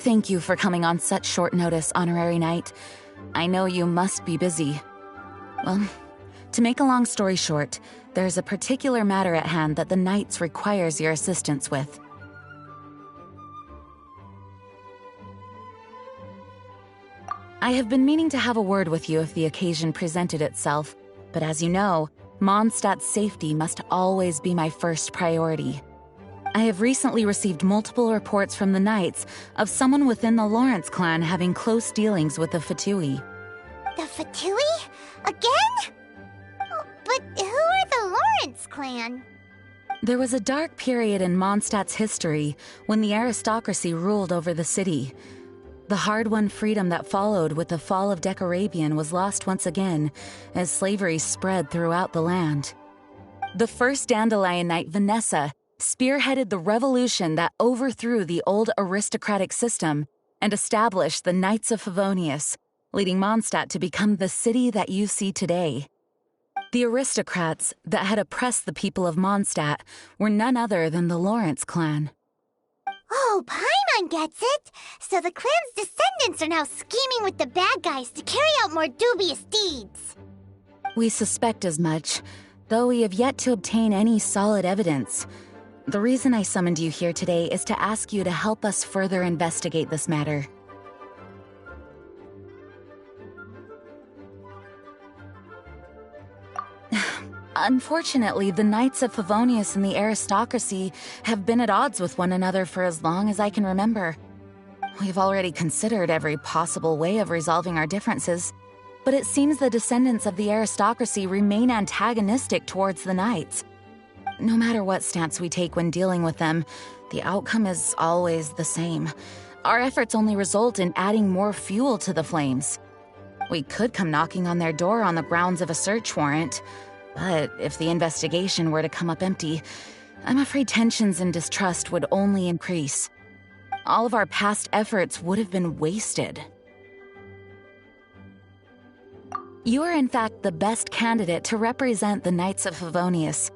Thank you for coming on such short notice, Honorary Knight. I know you must be busy. Well, to make a long story short, there's a particular matter at hand that the Knights requires your assistance with. I have been meaning to have a word with you if the occasion presented itself, but as you know, Mondstadt's safety must always be my first priority. I have recently received multiple reports from the Knights of someone within the Lawrence clan having close dealings with the Fatui. The Fatui? Again? Oh, but who are the Lawrence clan? There was a dark period in Mondstadt's history when the aristocracy ruled over the city. The hard-won freedom that followed with the fall of Decarabian was lost once again as slavery spread throughout the land. The first Dandelion Knight, Vanessa, spearheaded the revolution that overthrew the old aristocratic system and established the Knights of Favonius, leading Mondstadt to become the city that you see today. The aristocrats that had oppressed the people of Mondstadt were none other than the Lawrence clan. Oh, Paimon gets it! So the clan's descendants are now scheming with the bad guys to carry out more dubious deeds. We suspect as much, though we have yet to obtain any solid evidence. The reason I summoned you here today is to ask you to help us further investigate this matter. Unfortunately, the Knights of Favonius and the aristocracy have been at odds with one another for as long as I can remember. We've already considered every possible way of resolving our differences, but it seems the descendants of the aristocracy remain antagonistic towards the Knights. No matter what stance we take when dealing with them, the outcome is always the same. Our efforts only result in adding more fuel to the flames. We could come knocking on their door on the grounds of a search warrant, but if the investigation were to come up empty, I'm afraid tensions and distrust would only increase. All of our past efforts would have been wasted. You are in fact the best candidate to represent the Knights of Favonius.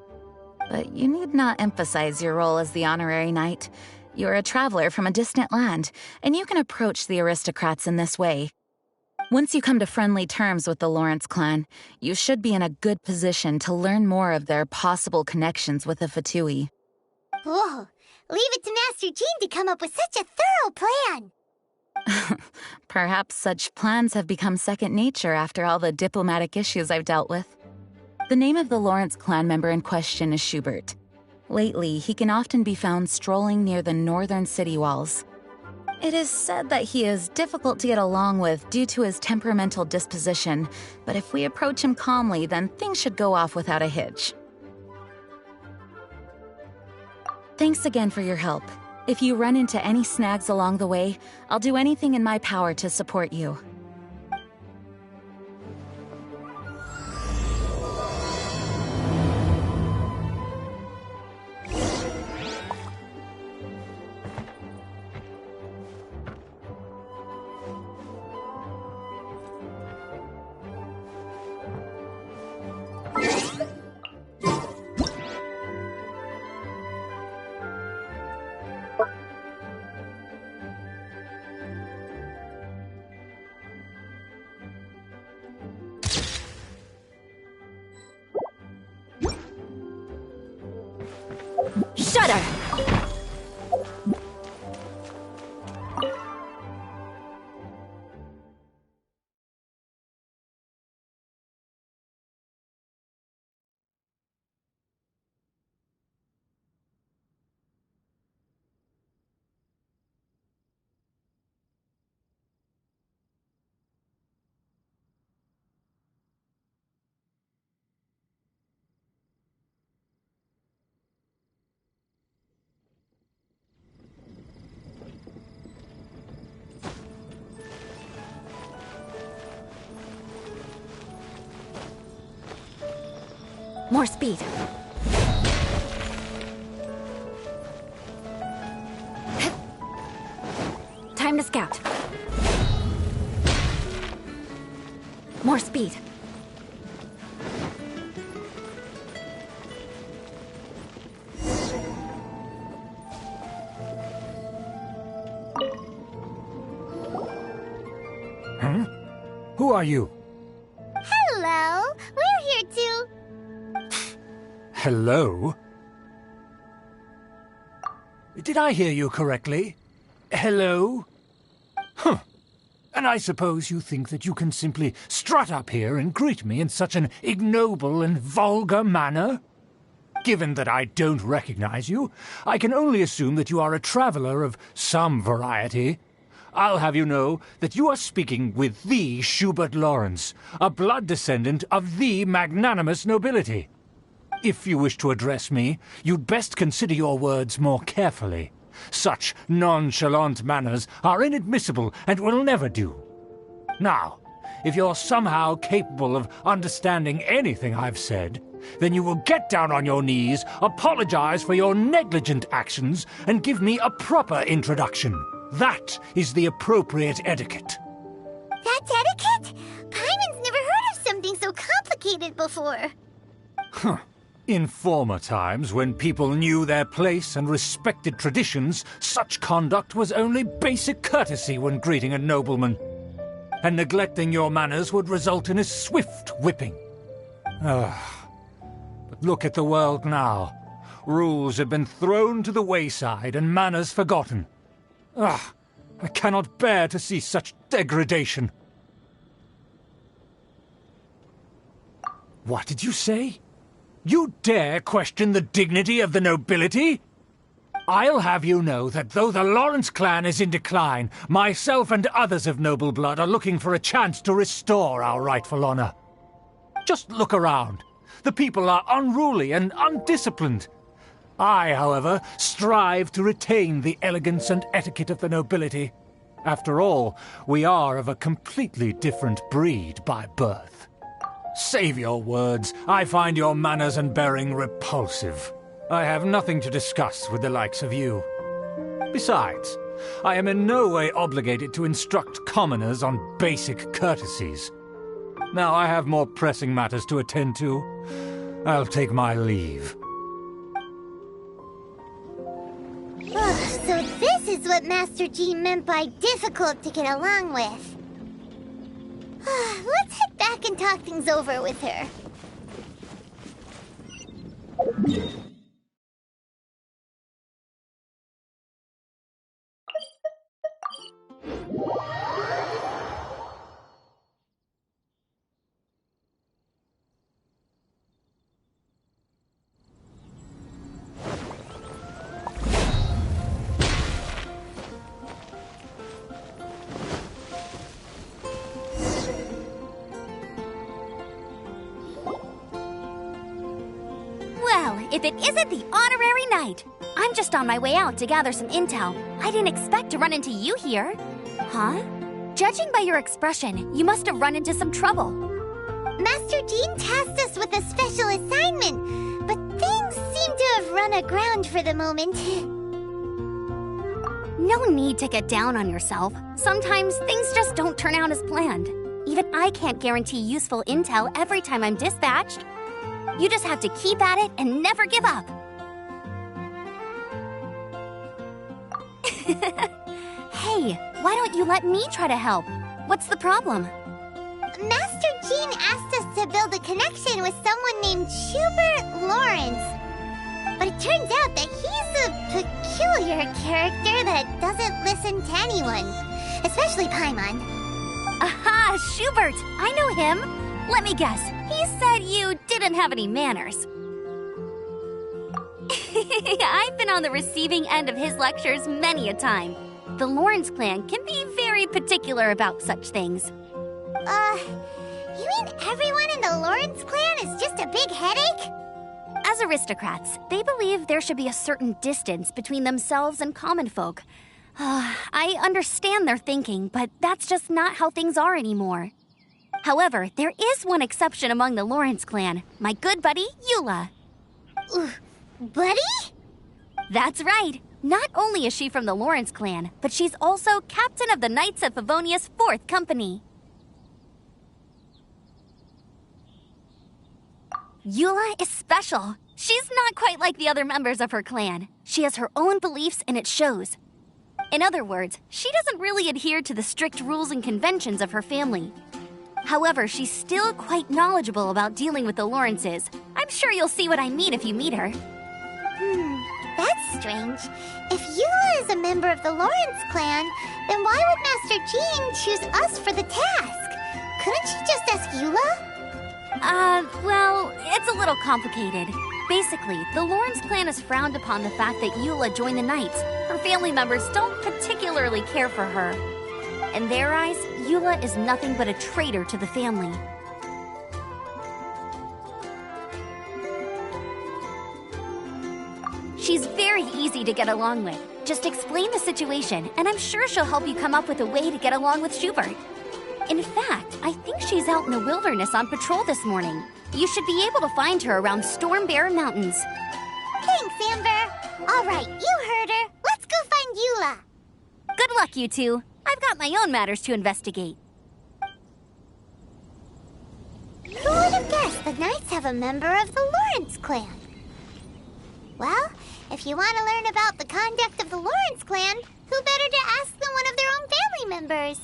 But you need not emphasize your role as the honorary knight. You're a traveler from a distant land, and you can approach the aristocrats in this way. Once you come to friendly terms with the Lawrence clan, you should be in a good position to learn more of their possible connections with the Fatui. Whoa, leave it to Master Jean to come up with such a thorough plan! Perhaps such plans have become second nature after all the diplomatic issues I've dealt with. The name of the Lawrence clan member in question is Schubert. Lately, he can often be found strolling near the northern city walls. It is said that he is difficult to get along with due to his temperamental disposition, but if we approach him calmly, then things should go off without a hitch. Thanks again for your help. If you run into any snags along the way, I'll do anything in my power to support you. Shudder! More speed. Time to scout. More speed. Who are you? Hello, we're here too. Hello? Did I hear you correctly? Hello? Huh. And I suppose you think that you can simply strut up here and greet me in such an ignoble and vulgar manner? Given that I don't recognize you, I can only assume that you are a traveler of some variety. I'll have you know that you are speaking with the Schubert Lawrence, a blood descendant of the magnanimous nobility. If you wish to address me, you'd best consider your words more carefully. Such nonchalant manners are inadmissible and will never do. Now, if you're somehow capable of understanding anything I've said, then you will get down on your knees, apologize for your negligent actions, and give me a proper introduction. That is the appropriate etiquette. That's etiquette? Paimon's never heard of something so complicated before. Huh. In former times, when people knew their place and respected traditions, such conduct was only basic courtesy when greeting a nobleman. And neglecting your manners would result in a swift whipping. But look at the world now. Rules have been thrown to the wayside and manners forgotten. I cannot bear to see such degradation. What did you say? You dare question the dignity of the nobility? I'll have you know that though the Lawrence clan is in decline, myself and others of noble blood are looking for a chance to restore our rightful honor. Just look around. The people are unruly and undisciplined. I, however, strive to retain the elegance and etiquette of the nobility. After all, we are of a completely different breed by birth. Save your words. I find your manners and bearing repulsive. I have nothing to discuss with the likes of you. Besides, I am in no way obligated to instruct commoners on basic courtesies. Now I have more pressing matters to attend to. I'll take my leave. So this is what Master G meant by difficult to get along with. Let's head back and talk things over with her. If it isn't the honorary knight! I'm just on my way out to gather some intel. I didn't expect to run into you here. Huh? Judging by your expression, you must have run into some trouble. Master Jean tasked us with a special assignment, but things seem to have run aground for the moment. No need to get down on yourself. Sometimes things just don't turn out as planned. Even I can't guarantee useful intel every time I'm dispatched. You just have to keep at it and never give up. Hey, why don't you let me try to help? What's the problem? Master Jean asked us to build a connection with someone named Schubert Lawrence. But it turns out that he's a peculiar character that doesn't listen to anyone, especially Paimon. Aha, Schubert! I know him! Let me guess, he said you didn't have any manners. I've been on the receiving end of his lectures many a time. The Lawrence clan can be very particular about such things. You mean everyone in the Lawrence clan is just a big headache? As aristocrats, they believe there should be a certain distance between themselves and common folk. I understand their thinking, but that's just not how things are anymore. However, there is one exception among the Lawrence clan, my good buddy, Eula. Buddy? That's right. Not only is she from the Lawrence clan, but she's also captain of the Knights of Favonia's 4th Company. Eula is special. She's not quite like the other members of her clan. She has her own beliefs and it shows. In other words, she doesn't really adhere to the strict rules and conventions of her family. However, she's still quite knowledgeable about dealing with the Lawrences. I'm sure you'll see what I mean if you meet her. That's strange. If Eula is a member of the Lawrence clan, then why would Master Jean choose us for the task? Couldn't she just ask Eula? Well, it's a little complicated. Basically, the Lawrence clan has frowned upon the fact that Eula joined the Knights. Her family members don't particularly care for her. In their eyes, Eula is nothing but a traitor to the family. She's very easy to get along with. Just explain the situation, and I'm sure she'll help you come up with a way to get along with Schubert. In fact, I think she's out in the wilderness on patrol this morning. You should be able to find her around Storm Bear Mountains. Thanks, Amber. All right, you heard her. Let's go find Eula. Good luck, you two. I've got my own matters to investigate. Who would have guessed the Knights have a member of the Lawrence clan? Well, if you want to learn about the conduct of the Lawrence clan, who better to ask than one of their own family members?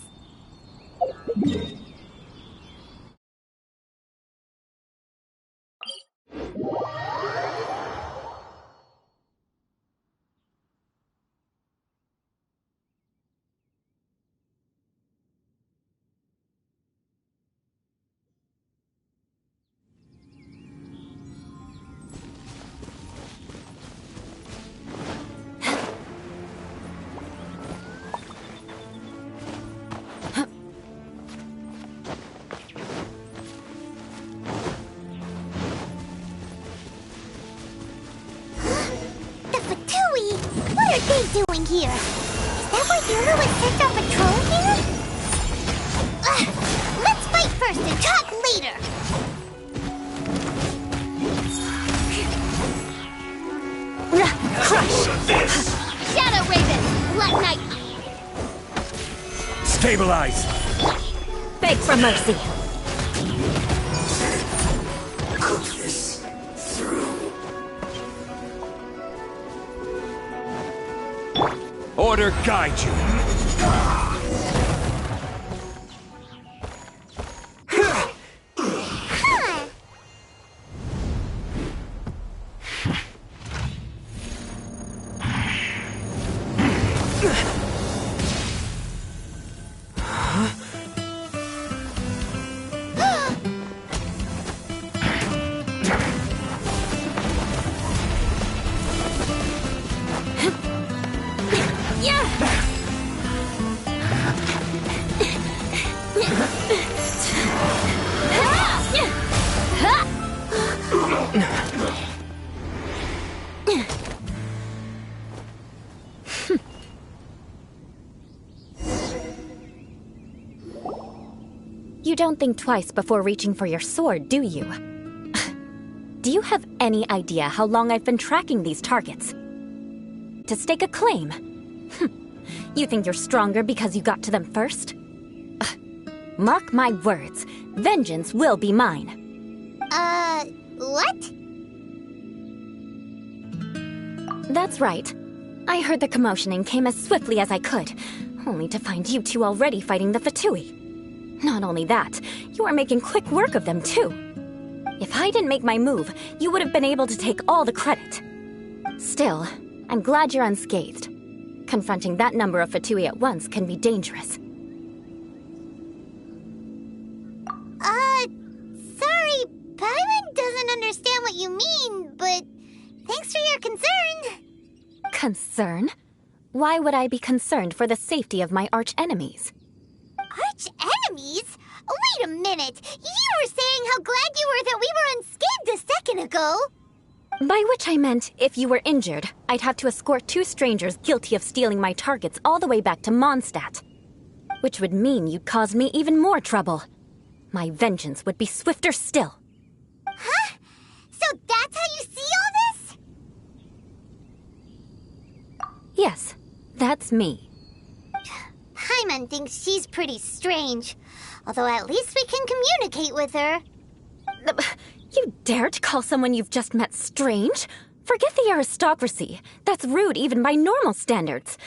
What are they doing here? Is that why Eula was sent on patrol here? Let's fight first and talk later! Crush! Shadow Raven! Black Knight! Stabilize! Beg for mercy! Order guide you. You don't think twice before reaching for your sword, do you? Do you have any idea how long I've been tracking these targets? To stake a claim? You think you're stronger because you got to them first? Mark my words, vengeance will be mine. What? That's right. I heard the commotion and came as swiftly as I could, only to find you two already fighting the Fatui. Not only that, you are making quick work of them too. If I didn't make my move, you would have been able to take all the credit. Still, I'm glad you're unscathed. Confronting that number of Fatui at once can be dangerous. Sorry, Paimon doesn't understand what you mean, but thanks for your concern. Concern? Why would I be concerned for the safety of my arch-enemies? Arch-enemies? Wait a minute! You were saying how glad you were that we were unscathed a second ago! By which I meant, if you were injured, I'd have to escort two strangers guilty of stealing my targets all the way back to Mondstadt. Which would mean you'd cause me even more trouble. My vengeance would be swifter still. Huh? So that's how you see all this? Yes, that's me. Paimon thinks she's pretty strange. Although at least we can communicate with her. You dare to call someone you've just met strange? Forget the aristocracy. That's rude even by normal standards.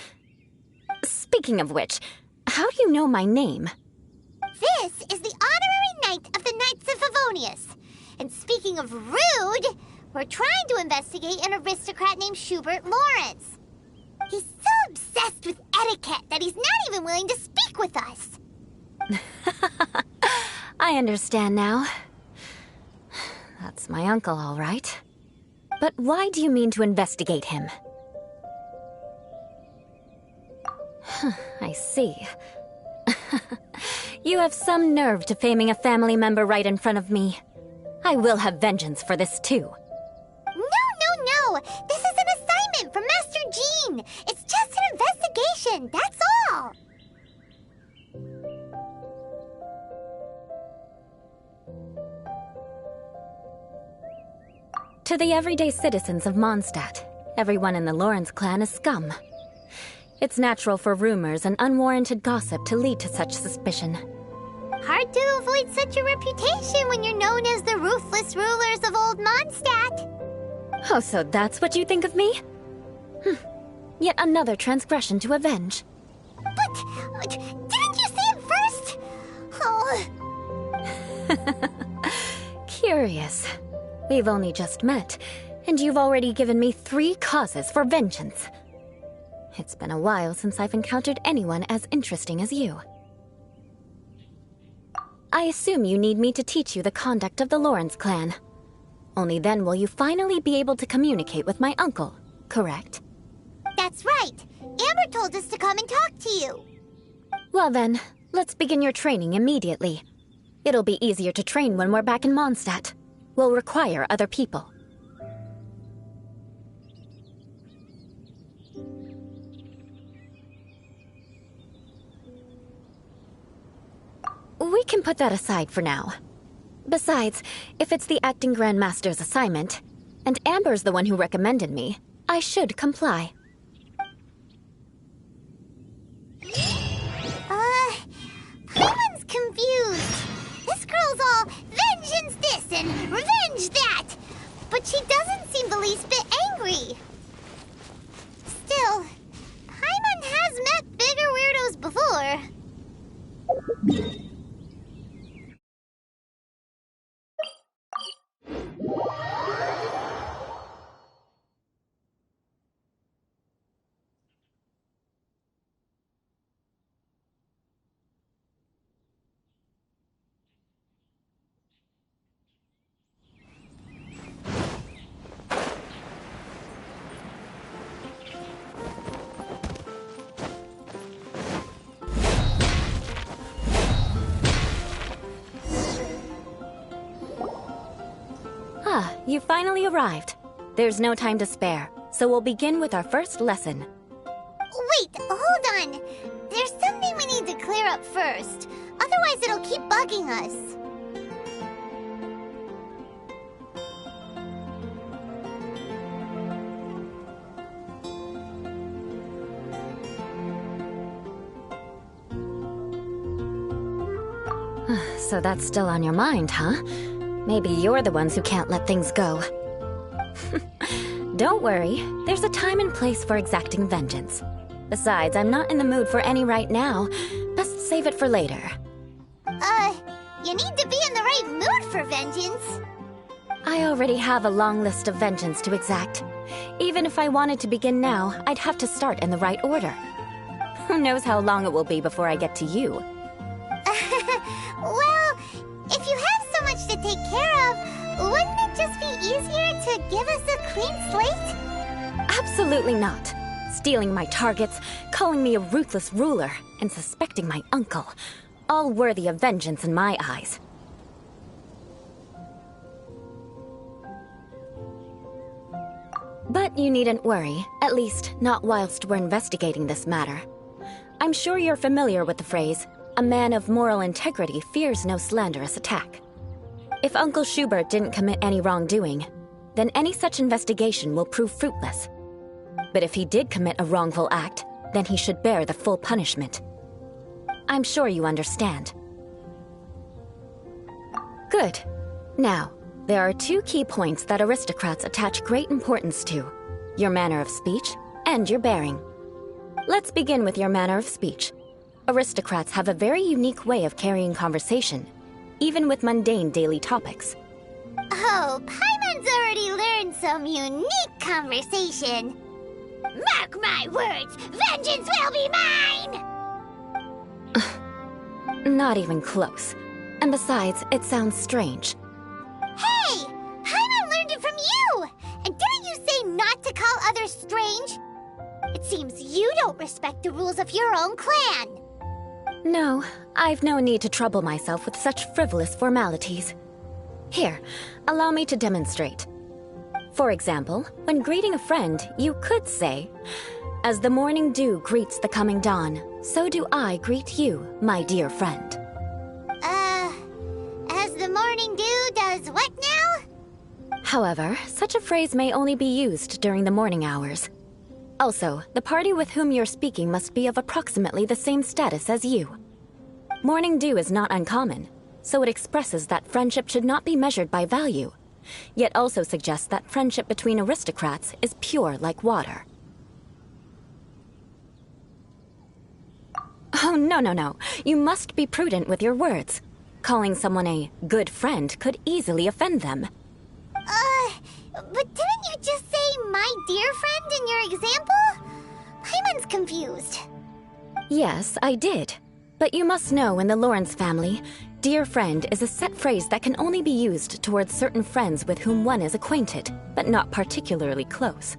Speaking of which, how do you know my name? This is the honorary Knight of the Knights of Favonius. And speaking of rude, we're trying to investigate an aristocrat named Schubert Lawrence. He's so obsessed with etiquette that he's not even willing to speak with us. I understand now. That's my uncle, all right. But why do you mean to investigate him? I see. You have some nerve to faming a family member right in front of me. I will have vengeance for this too. No. This is an assignment from Master Jean. It's just an investigation, that's all. To the everyday citizens of Mondstadt, everyone in the Lawrence clan is scum. It's natural for rumors and unwarranted gossip to lead to such suspicion. Hard to avoid such a reputation when you're known as the ruthless rulers of Old Mondstadt. Oh, so that's what you think of me? Yet another transgression to avenge. But didn't you say it first? Oh. Curious. We've only just met, and you've already given me 3 causes for vengeance. It's been a while since I've encountered anyone as interesting as you. I assume you need me to teach you the conduct of the Lawrence clan. Only then will you finally be able to communicate with my uncle, correct? That's right. Amber told us to come and talk to you. Well then, let's begin your training immediately. It'll be easier to train when we're back in Mondstadt. We'll require other people. We can put that aside for now. Besides, if it's the acting Grandmaster's assignment, and Amber's the one who recommended me, I should comply. Paimon's confused. This girl's all vengeance this and revenge that. But she doesn't seem the least bit angry. Still, Paimon has met bigger weirdos before. You finally arrived. There's no time to spare, so we'll begin with our first lesson. Wait, hold on. There's something we need to clear up first. Otherwise it'll keep bugging us. So that's still on your mind, huh? Maybe you're the ones who can't let things go. Don't worry, there's a time and place for exacting vengeance. Besides, I'm not in the mood for any right now. Best save it for later. You need to be in the right mood for vengeance. I already have a long list of vengeance to exact. Even if I wanted to begin now, I'd have to start in the right order. Who knows how long it will be before I get to you? Well, if you have so much to take care of, wouldn't it just be easier to give us a clean slate? Absolutely not. Stealing my targets, calling me a ruthless ruler, and suspecting my uncle. All worthy of vengeance in my eyes. But you needn't worry, at least not whilst we're investigating this matter. I'm sure you're familiar with the phrase, a man of moral integrity fears no slanderous attack. If Uncle Schubert didn't commit any wrongdoing, then any such investigation will prove fruitless. But if he did commit a wrongful act, then he should bear the full punishment. I'm sure you understand. Good. Now, there are 2 key points that aristocrats attach great importance to: your manner of speech and your bearing. Let's begin with your manner of speech. Aristocrats have a very unique way of carrying conversation. even with mundane daily topics. Oh, Paimon's already learned some unique conversation. Mark my words, vengeance will be mine! Not even close. And besides, it sounds strange. Hey! Paimon learned it from you! And didn't you say not to call others strange? It seems you don't respect the rules of your own clan. No, I've no need to trouble myself with such frivolous formalities. Here, allow me to demonstrate. For example, when greeting a friend, you could say, "As the morning dew greets the coming dawn, so do I greet you, my dear friend." As the morning dew does what now? However, such a phrase may only be used during the morning hours. Also, the party with whom you're speaking must be of approximately the same status as you. Morning dew is not uncommon, so it expresses that friendship should not be measured by value, yet also suggests that friendship between aristocrats is pure like water. Oh, no. You must be prudent with your words. Calling someone a good friend could easily offend them. But didn't you just say my dear friend in your example? Paimon's confused. Yes, I did. But you must know in the Lawrence family, dear friend is a set phrase that can only be used towards certain friends with whom one is acquainted, but not particularly close.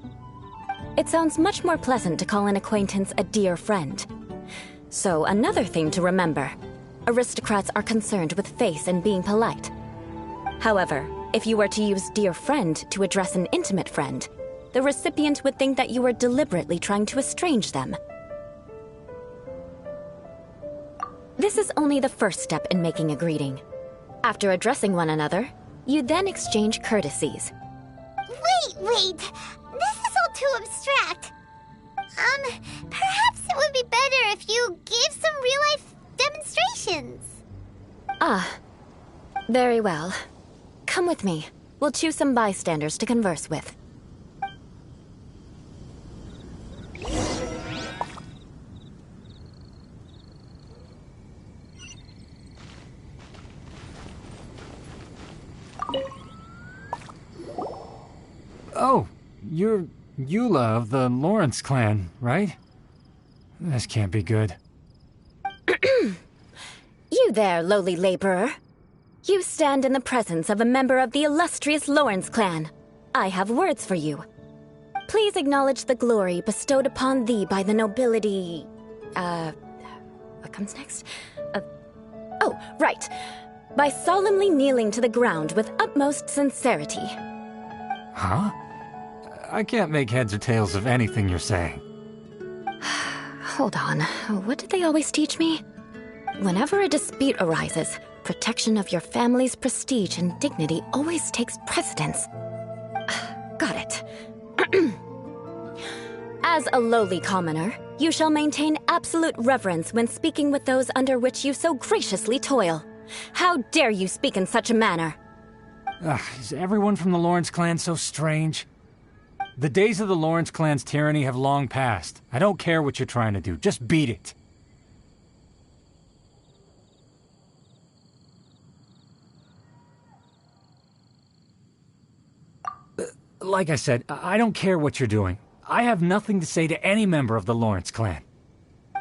It sounds much more pleasant to call an acquaintance a dear friend. So another thing to remember, aristocrats are concerned with face and being polite. However, if you were to use dear friend to address an intimate friend, the recipient would think that you were deliberately trying to estrange them. This is only the first step in making a greeting. After addressing one another, you then exchange courtesies. Wait! This is all too abstract. Perhaps it would be better if you gave some real-life demonstrations. Ah, very well. Come with me. We'll choose some bystanders to converse with. Oh, you're Eula of the Lawrence clan, right? This can't be good. You there, lowly laborer. You stand in the presence of a member of the illustrious Lawrence clan. I have words for you. Please acknowledge the glory bestowed upon thee by the nobility... What comes next? Oh, right. By solemnly kneeling to the ground with utmost sincerity. Huh? I can't make heads or tails of anything you're saying. Hold on. What did they always teach me? Whenever a dispute arises, protection of your family's prestige and dignity always takes precedence. Got it. As a lowly commoner, you shall maintain absolute reverence when speaking with those under which you so graciously toil. How dare you speak in such a manner? Is everyone from the Lawrence clan so strange? The days of the Lawrence clan's tyranny have long passed. I don't care what you're trying to do. Just beat it. Like I said, I don't care what you're doing. I have nothing to say to any member of the Lawrence clan.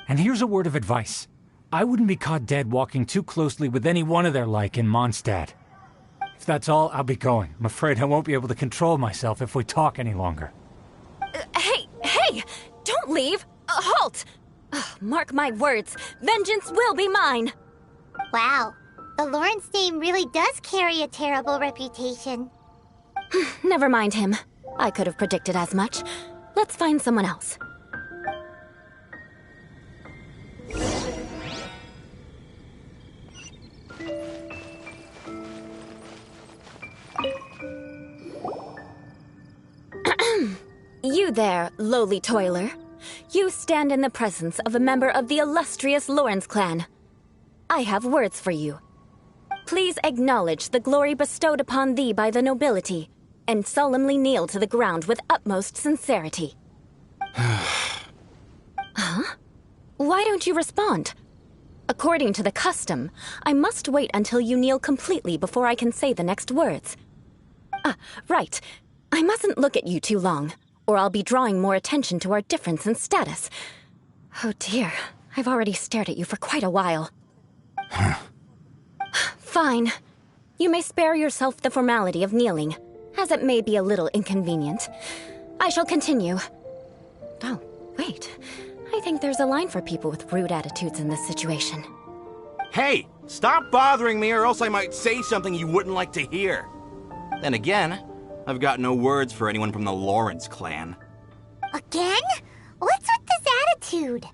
And here's a word of advice. I wouldn't be caught dead walking too closely with any one of their like in Mondstadt. If that's all, I'll be going. I'm afraid I won't be able to control myself if we talk any longer. Hey! Don't leave! Halt! Mark my words, vengeance will be mine! Wow, the Lawrence name really does carry a terrible reputation. Never mind him. I could have predicted as much. Let's find someone else. You there, lowly toiler. You stand in the presence of a member of the illustrious Lawrence clan. I have words for you. Please acknowledge the glory bestowed upon thee by the nobility, and solemnly kneel to the ground with utmost sincerity. Huh? Why don't you respond? According to the custom, I must wait until you kneel completely before I can say the next words. Right. I mustn't look at you too long, or I'll be drawing more attention to our difference in status. Oh dear, I've already stared at you for quite a while. Fine. You may spare yourself the formality of kneeling, as it may be a little inconvenient. I shall continue. Oh, wait. I think there's a line for people with rude attitudes in this situation. Hey, stop bothering me or else I might say something you wouldn't like to hear. Then again, I've got no words for anyone from the Lawrence clan. Again? What's with this attitude?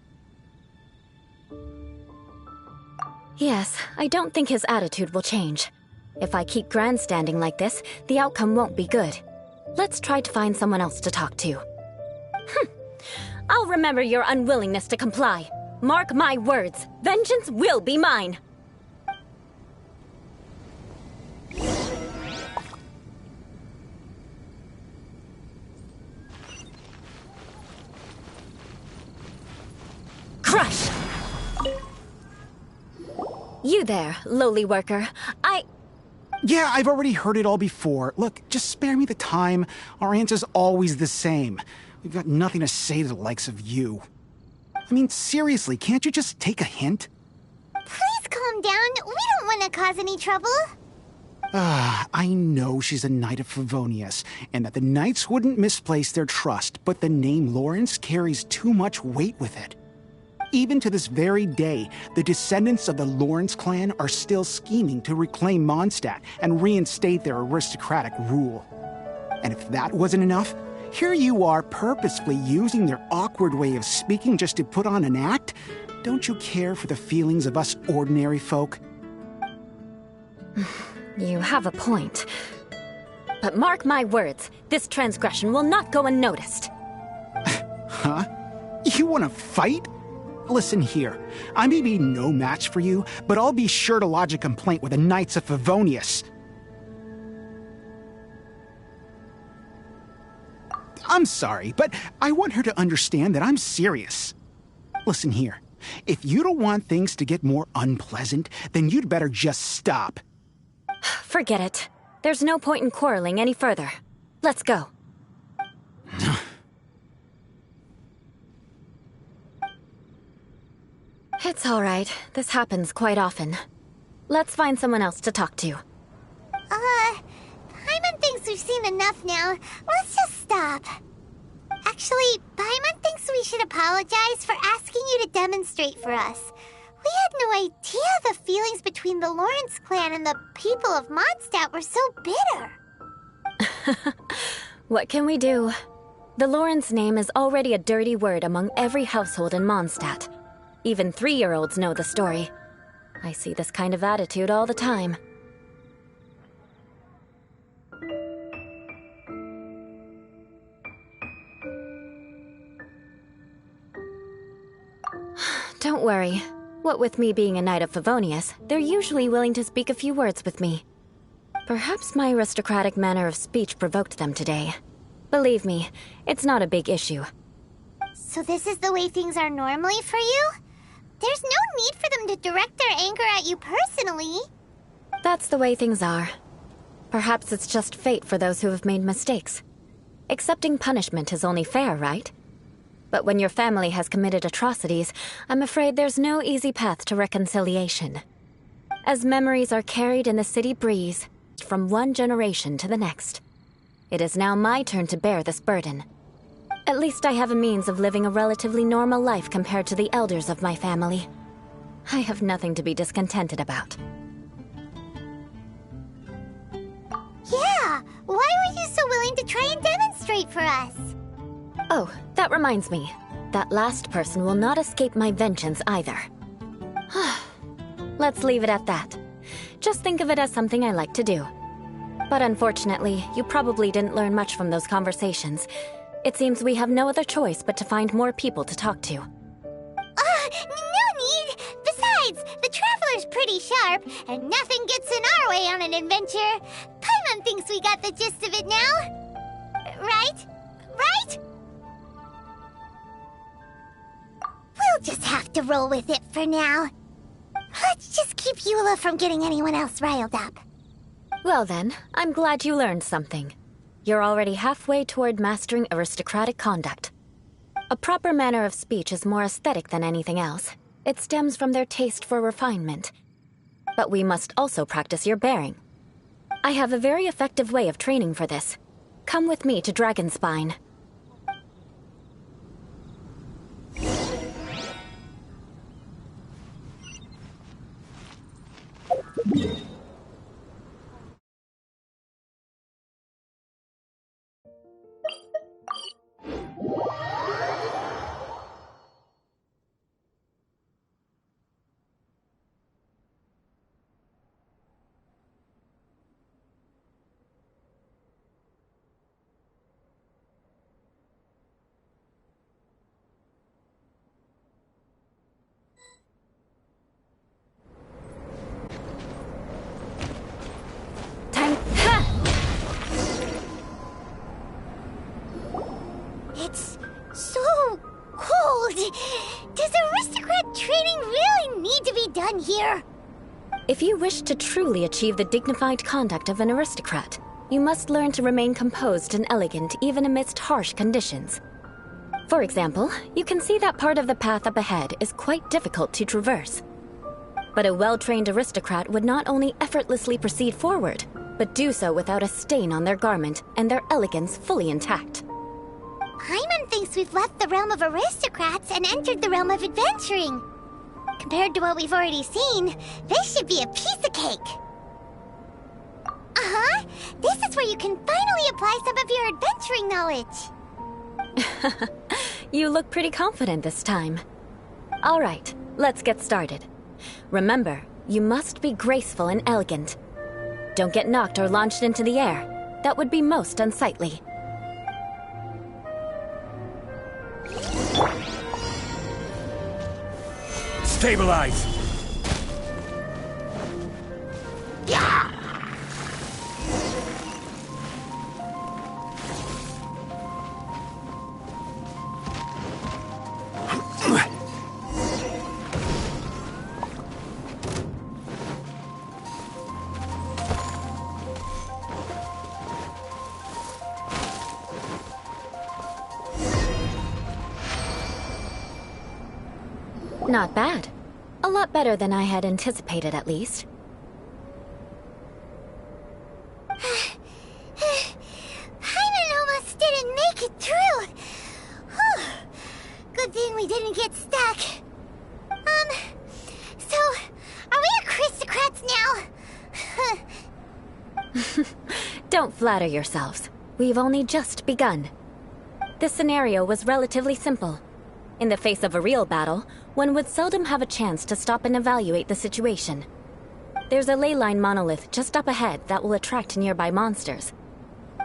Yes, I don't think his attitude will change. If I keep grandstanding like this, the outcome won't be good. Let's try to find someone else to talk to. I'll remember your unwillingness to comply. Mark my words, vengeance will be mine. Crush! You there, lowly worker. Yeah, I've already heard it all before. Look, just spare me the time. Our answer's always the same. We've got nothing to say to the likes of you. I mean, seriously, can't you just take a hint? Please calm down. We don't want to cause any trouble. I know she's a Knight of Favonius, and that the Knights wouldn't misplace their trust, but the name Lawrence carries too much weight with it. Even to this very day, the descendants of the Lawrence clan are still scheming to reclaim Mondstadt and reinstate their aristocratic rule. And if that wasn't enough, here you are purposefully using their awkward way of speaking just to put on an act? Don't you care for the feelings of us ordinary folk? You have a point. But mark my words, this transgression will not go unnoticed. Huh? You want to fight? Listen here, I may be no match for you, but I'll be sure to lodge a complaint with the Knights of Favonius. I'm sorry, but I want her to understand that I'm serious. Listen here, if you don't want things to get more unpleasant, then you'd better just stop. Forget it. There's no point in quarreling any further. Let's go. It's all right. This happens quite often. Let's find someone else to talk to. Paimon thinks we've seen enough now. Let's just stop. Actually, Paimon thinks we should apologize for asking you to demonstrate for us. We had no idea the feelings between the Lawrence clan and the people of Mondstadt were so bitter. What can we do? The Lawrence name is already a dirty word among every household in Mondstadt. Even 3-year-olds know the story. I see this kind of attitude all the time. Don't worry. What with me being a Knight of Favonius, they're usually willing to speak a few words with me. Perhaps my aristocratic manner of speech provoked them today. Believe me, it's not a big issue. So this is the way things are normally for you? There's no need for them to direct their anger at you personally. That's the way things are. Perhaps it's just fate for those who have made mistakes. Accepting punishment is only fair, right? But when your family has committed atrocities, I'm afraid there's no easy path to reconciliation. As memories are carried in the city breeze, from one generation to the next. It is now my turn to bear this burden. At least I have a means of living a relatively normal life compared to the elders of my family. I have nothing to be discontented about. Yeah, why were you so willing to try and demonstrate for us? Oh, that reminds me. That last person will not escape my vengeance either. Let's leave it at that. Just think of it as something I like to do. But unfortunately, you probably didn't learn much from those conversations. It seems we have no other choice but to find more people to talk to. No need! Besides, the Traveler's pretty sharp, and nothing gets in our way on an adventure. Paimon thinks we got the gist of it now. Right? Right? We'll just have to roll with it for now. Let's just keep Eula from getting anyone else riled up. Well then, I'm glad you learned something. You're already halfway toward mastering aristocratic conduct. A proper manner of speech is more aesthetic than anything else. It stems from their taste for refinement. But we must also practice your bearing. I have a very effective way of training for this. Come with me to Dragonspine. It's so cold. Does aristocrat training really need to be done here? If you wish to truly achieve the dignified conduct of an aristocrat, you must learn to remain composed and elegant even amidst harsh conditions. For example, you can see that part of the path up ahead is quite difficult to traverse. But a well-trained aristocrat would not only effortlessly proceed forward, but do so without a stain on their garment and their elegance fully intact. Paimon thinks we've left the realm of aristocrats and entered the realm of adventuring. Compared to what we've already seen, this should be a piece of cake. Uh-huh. This is where you can finally apply some of your adventuring knowledge. You look pretty confident this time. All right, let's get started. Remember, you must be graceful and elegant. Don't get knocked or launched into the air. That would be most unsightly. Stabilize! Not bad. A lot better than I had anticipated, at least. Paimon almost didn't make it through. Whew. Good thing we didn't get stuck. So, are we aristocrats now? Don't flatter yourselves. We've only just begun. This scenario was relatively simple. In the face of a real battle, one would seldom have a chance to stop and evaluate the situation. There's a ley line monolith just up ahead that will attract nearby monsters.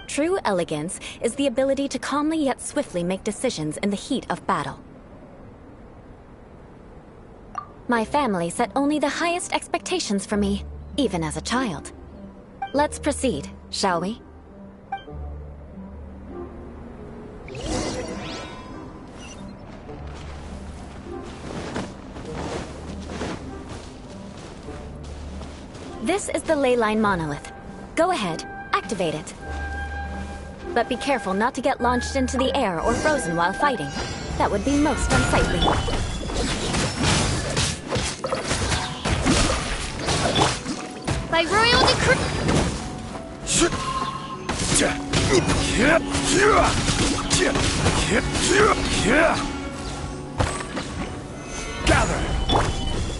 True elegance is the ability to calmly yet swiftly make decisions in the heat of battle. My family set only the highest expectations for me, even as a child. Let's proceed, shall we? This is the ley line monolith. Go ahead, activate it. But be careful not to get launched into the air or frozen while fighting. That would be most unsightly. By royal decree... Gather!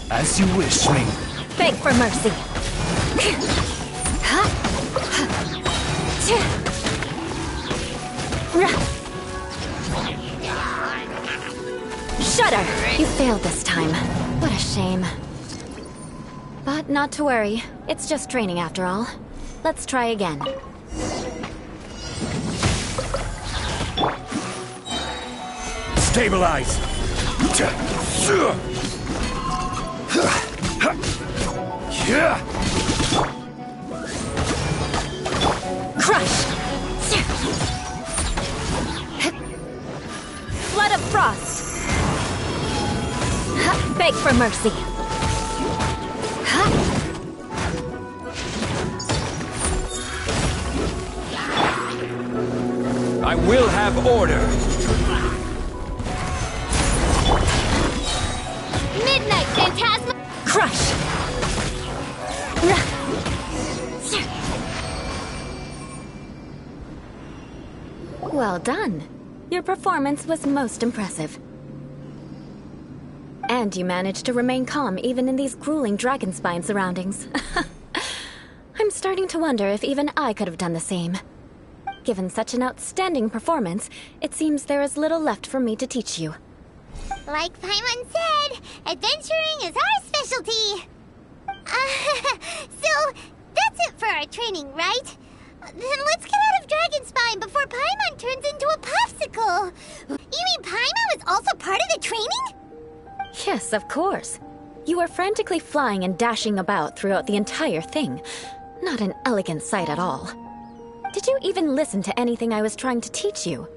As you wish, Ming. Beg for mercy. Shudder! You failed this time. What a shame. But not to worry. It's just training after all. Let's try again. Stabilize! Crush! Flood of frost! Beg for mercy. I will have order. Midnight Phantasma! Crush! Well done. Your performance was most impressive. And you managed to remain calm even in these grueling dragon spine surroundings. I'm starting to wonder if even I could have done the same. Given such an outstanding performance, it seems there is little left for me to teach you. Like Paimon said, adventuring is our specialty. So, that's it for our training, right? Then let's get out of Dragonspine before Paimon turns into a popsicle. You mean Paimon was also part of the training? Yes, of course. You were frantically flying and dashing about throughout the entire thing. Not an elegant sight at all. Did you even listen to anything I was trying to teach you?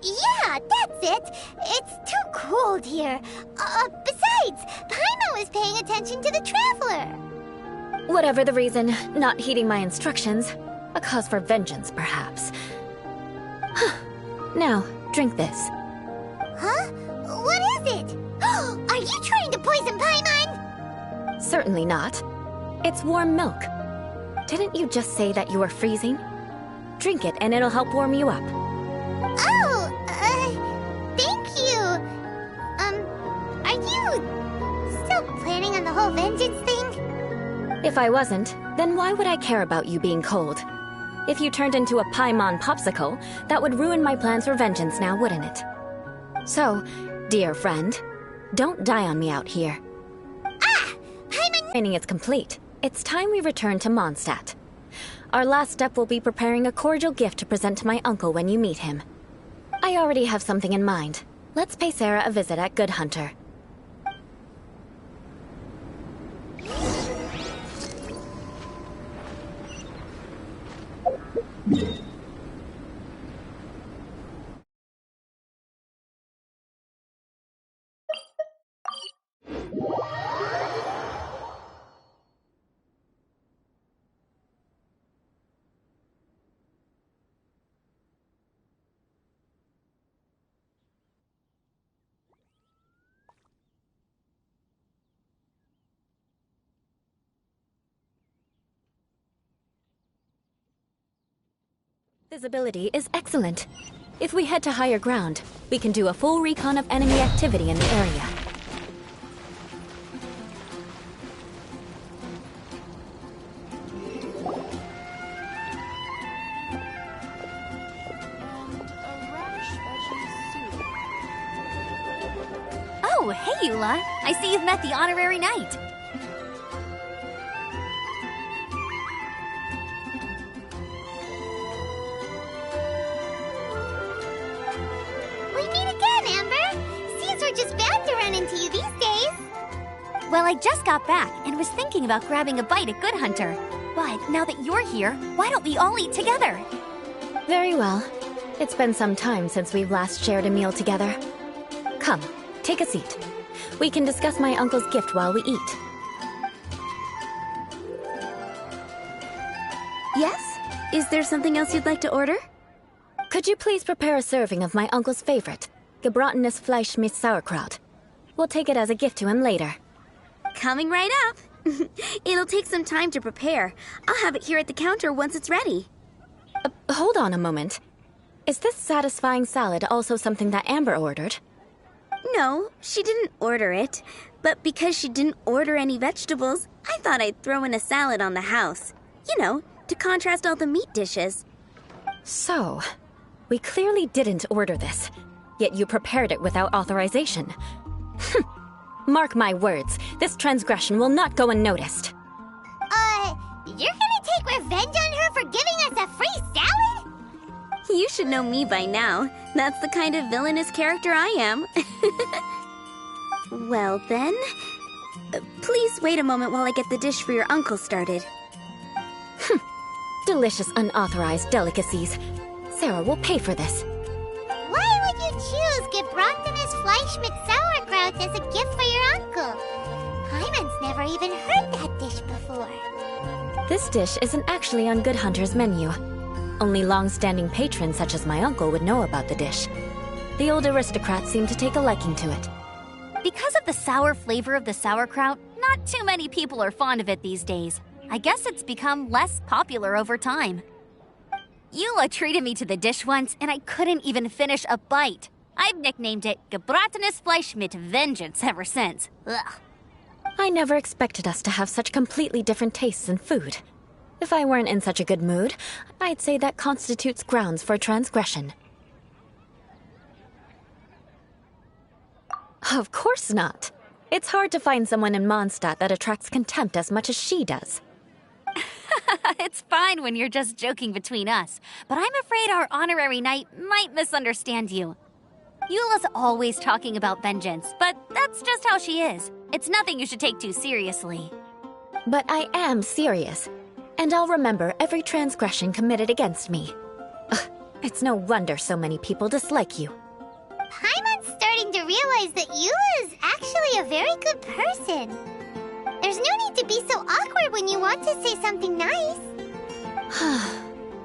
Yeah, that's it. It's too cold here. Besides, Paimon was paying attention to the Traveler. Whatever the reason, not heeding my instructions. A cause for vengeance, perhaps. Now, drink this. Huh? What is it? Are you trying to poison Paimon? Certainly not. It's warm milk. Didn't you just say that you were freezing? Drink it and it'll help warm you up. Thank you. Are you still planning on the whole vengeance thing? If I wasn't, then why would I care about you being cold? If you turned into a Paimon popsicle, that would ruin my plans for vengeance now, wouldn't it? So, dear friend, don't die on me out here. Paimon! Training is complete. It's time we return to Mondstadt. Our last step will be preparing a cordial gift to present to my uncle when you meet him. I already have something in mind. Let's pay Sarah a visit at Good Hunter. Visibility is excellent. If we head to higher ground, we can do a full recon of enemy activity in the area. Oh, hey, Eula. I see you've met the honorary knight. Well, I just got back and was thinking about grabbing a bite at Good Hunter. But now that you're here, why don't we all eat together? Very well. It's been some time since we've last shared a meal together. Come, take a seat. We can discuss my uncle's gift while we eat. Yes? Is there something else you'd like to order? Could you please prepare a serving of my uncle's favorite, gebratenes Fleisch mit Sauerkraut? We'll take it as a gift to him later. Coming right up. It'll take some time to prepare. I'll have it here at the counter once it's ready. Hold on a moment. Is this satisfying salad also something that Amber ordered? No, she didn't order it. But because she didn't order any vegetables, I thought I'd throw in a salad on the house. You know, to contrast all the meat dishes. So, we clearly didn't order this, yet you prepared it without authorization. Mark my words, this transgression will not go unnoticed. You're gonna take revenge on her for giving us a free salad? You should know me by now. That's the kind of villainous character I am. Well then, please wait a moment while I get the dish for your uncle started. Delicious unauthorized delicacies. Sarah will pay for this. Why would you choose gebratenes Fleisch mit Sauerkraut as a gift for your uncle? Paimon's never even heard that dish before. This dish isn't actually on Good Hunter's menu. Only long-standing patrons such as my uncle would know about the dish. The old aristocrats seem to take a liking to it. Because of the sour flavor of the sauerkraut, not too many people are fond of it these days. I guess it's become less popular over time. Eula treated me to the dish once, and I couldn't even finish a bite. I've nicknamed it Gebratenes Fleisch mit Vengeance ever since. Ugh. I never expected us to have such completely different tastes in food. If I weren't in such a good mood, I'd say that constitutes grounds for transgression. Of course not. It's hard to find someone in Mondstadt that attracts contempt as much as she does. It's fine when you're just joking between us, but I'm afraid our honorary knight might misunderstand you. Eula's always talking about vengeance, but that's just how she is. It's nothing you should take too seriously. But I am serious, and I'll remember every transgression committed against me. Ugh, it's no wonder so many people dislike you. Paimon's starting to realize that Eula is actually a very good person. There's no need to be so awkward when you want to say something nice.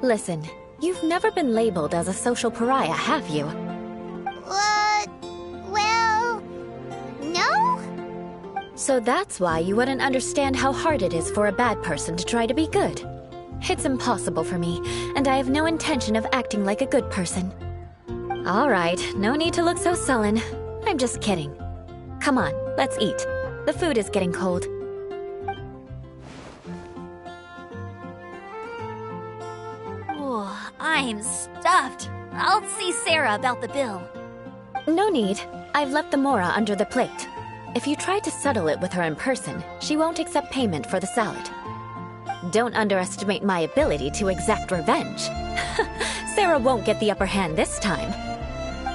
Listen, you've never been labeled as a social pariah, have you? Well, no? So that's why you wouldn't understand how hard it is for a bad person to try to be good. It's impossible for me, and I have no intention of acting like a good person. All right, no need to look so sullen. I'm just kidding. Come on, let's eat. The food is getting cold. Oh, I'm stuffed. I'll see Sarah about the bill. No need. I've left the mora under the plate. If you try to settle it with her in person, she won't accept payment for the salad. Don't underestimate my ability to exact revenge. Sarah won't get the upper hand this time.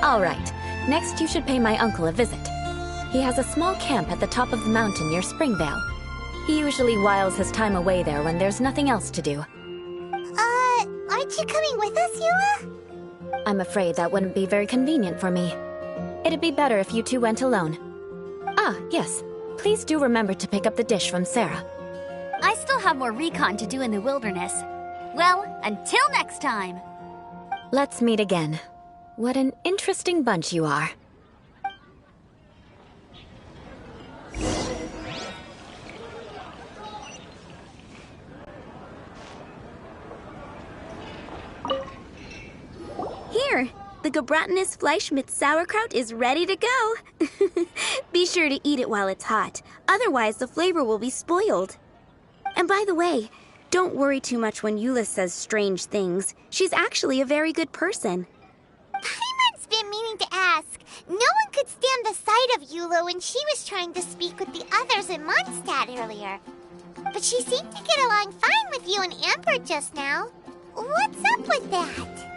All right, next you should pay my uncle a visit. He has a small camp at the top of the mountain near Springvale. He usually whiles his time away there when there's nothing else to do. Aren't you coming with us, Eula? I'm afraid that wouldn't be very convenient for me. It'd be better if you two went alone. Ah, yes. Please do remember to pick up the dish from Sarah. I still have more recon to do in the wilderness. Well, until next time. Let's meet again. What an interesting bunch you are. Here, the Gebratenes Fleisch mit sauerkraut is ready to go. Be sure to eat it while it's hot, otherwise the flavor will be spoiled. And by the way, don't worry too much when Eula says strange things. She's actually a very good person. Paimon's been meaning to ask. No one could stand the sight of Eula when she was trying to speak with the others in Mondstadt earlier. But she seemed to get along fine with you and Amber just now. What's up with that?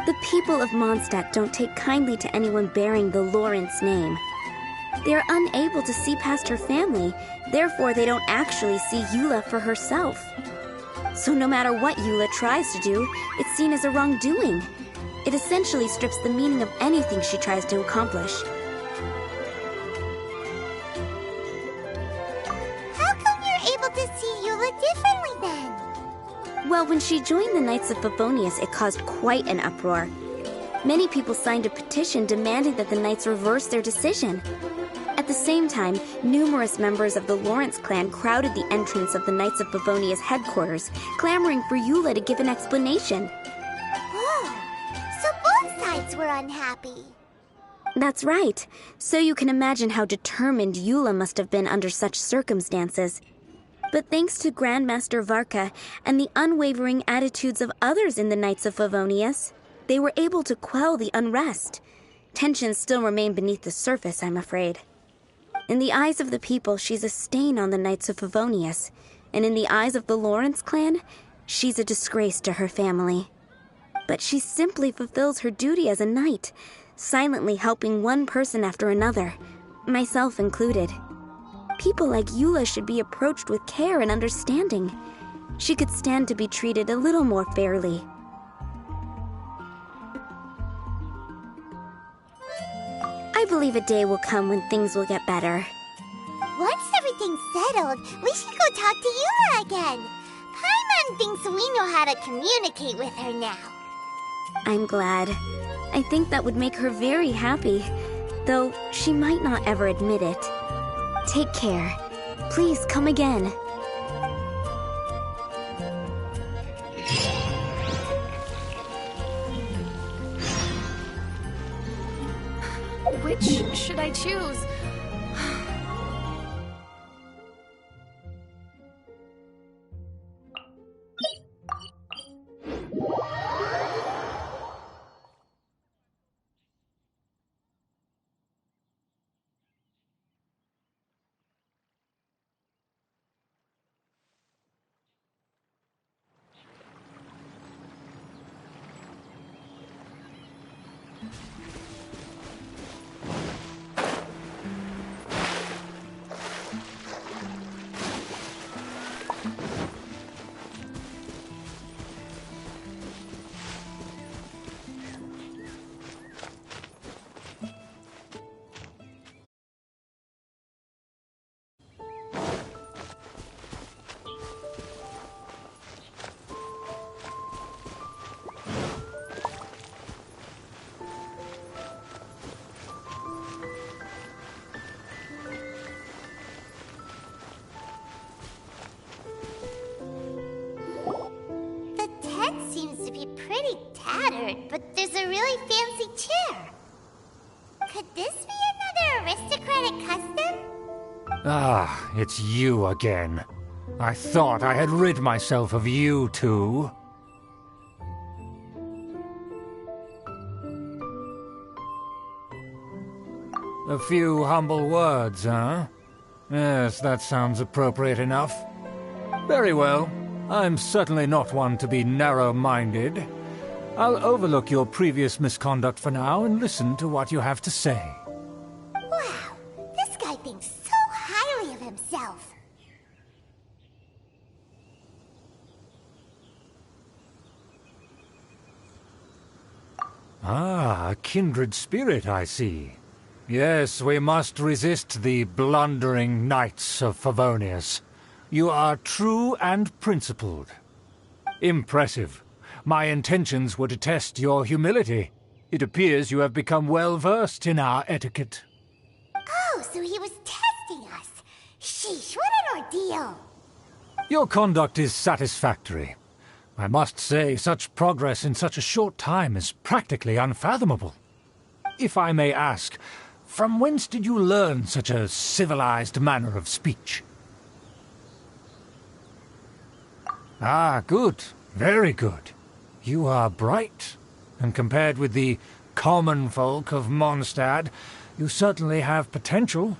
The people of Mondstadt don't take kindly to anyone bearing the Lawrence name. They are unable to see past her family, therefore they don't actually see Eula for herself. So no matter what Eula tries to do, it's seen as a wrongdoing. It essentially strips the meaning of anything she tries to accomplish. How come you're able to see Eula differently then? Well, when she joined the Knights of Favonius, it caused quite an uproar. Many people signed a petition demanding that the Knights reverse their decision. At the same time, numerous members of the Lawrence clan crowded the entrance of the Knights of Favonius headquarters, clamoring for Eula to give an explanation. Oh, so both sides were unhappy. That's right. So you can imagine how determined Eula must have been under such circumstances. But thanks to Grandmaster Varka and the unwavering attitudes of others in the Knights of Favonius, they were able to quell the unrest. Tensions still remain beneath the surface, I'm afraid. In the eyes of the people, she's a stain on the Knights of Favonius, and in the eyes of the Lawrence clan, she's a disgrace to her family. But she simply fulfills her duty as a knight, silently helping one person after another, myself included. People like Eula should be approached with care and understanding. She could stand to be treated a little more fairly. I believe a day will come when things will get better. Once everything's settled, we should go talk to Eula again. Paimon thinks we know how to communicate with her now. I'm glad. I think that would make her very happy, though she might not ever admit it. Take care. Please come again. Which should I choose? Pretty tattered, but there's a really fancy chair. Could this be another aristocratic custom? Ah, it's you again. I thought I had rid myself of you two. A few humble words, huh? Yes, that sounds appropriate enough. Very well. I'm certainly not one to be narrow-minded. I'll overlook your previous misconduct for now and listen to what you have to say. Wow, this guy thinks so highly of himself. Ah, a kindred spirit, I see. Yes, we must resist the blundering knights of Favonius. You are true and principled. Impressive. My intentions were to test your humility. It appears you have become well-versed in our etiquette. Oh, so he was testing us. Sheesh, what an ordeal. Your conduct is satisfactory. I must say, such progress in such a short time is practically unfathomable. If I may ask, from whence did you learn such a civilized manner of speech? Ah, good. Very good. You are bright, and compared with the common folk of Mondstadt, you certainly have potential.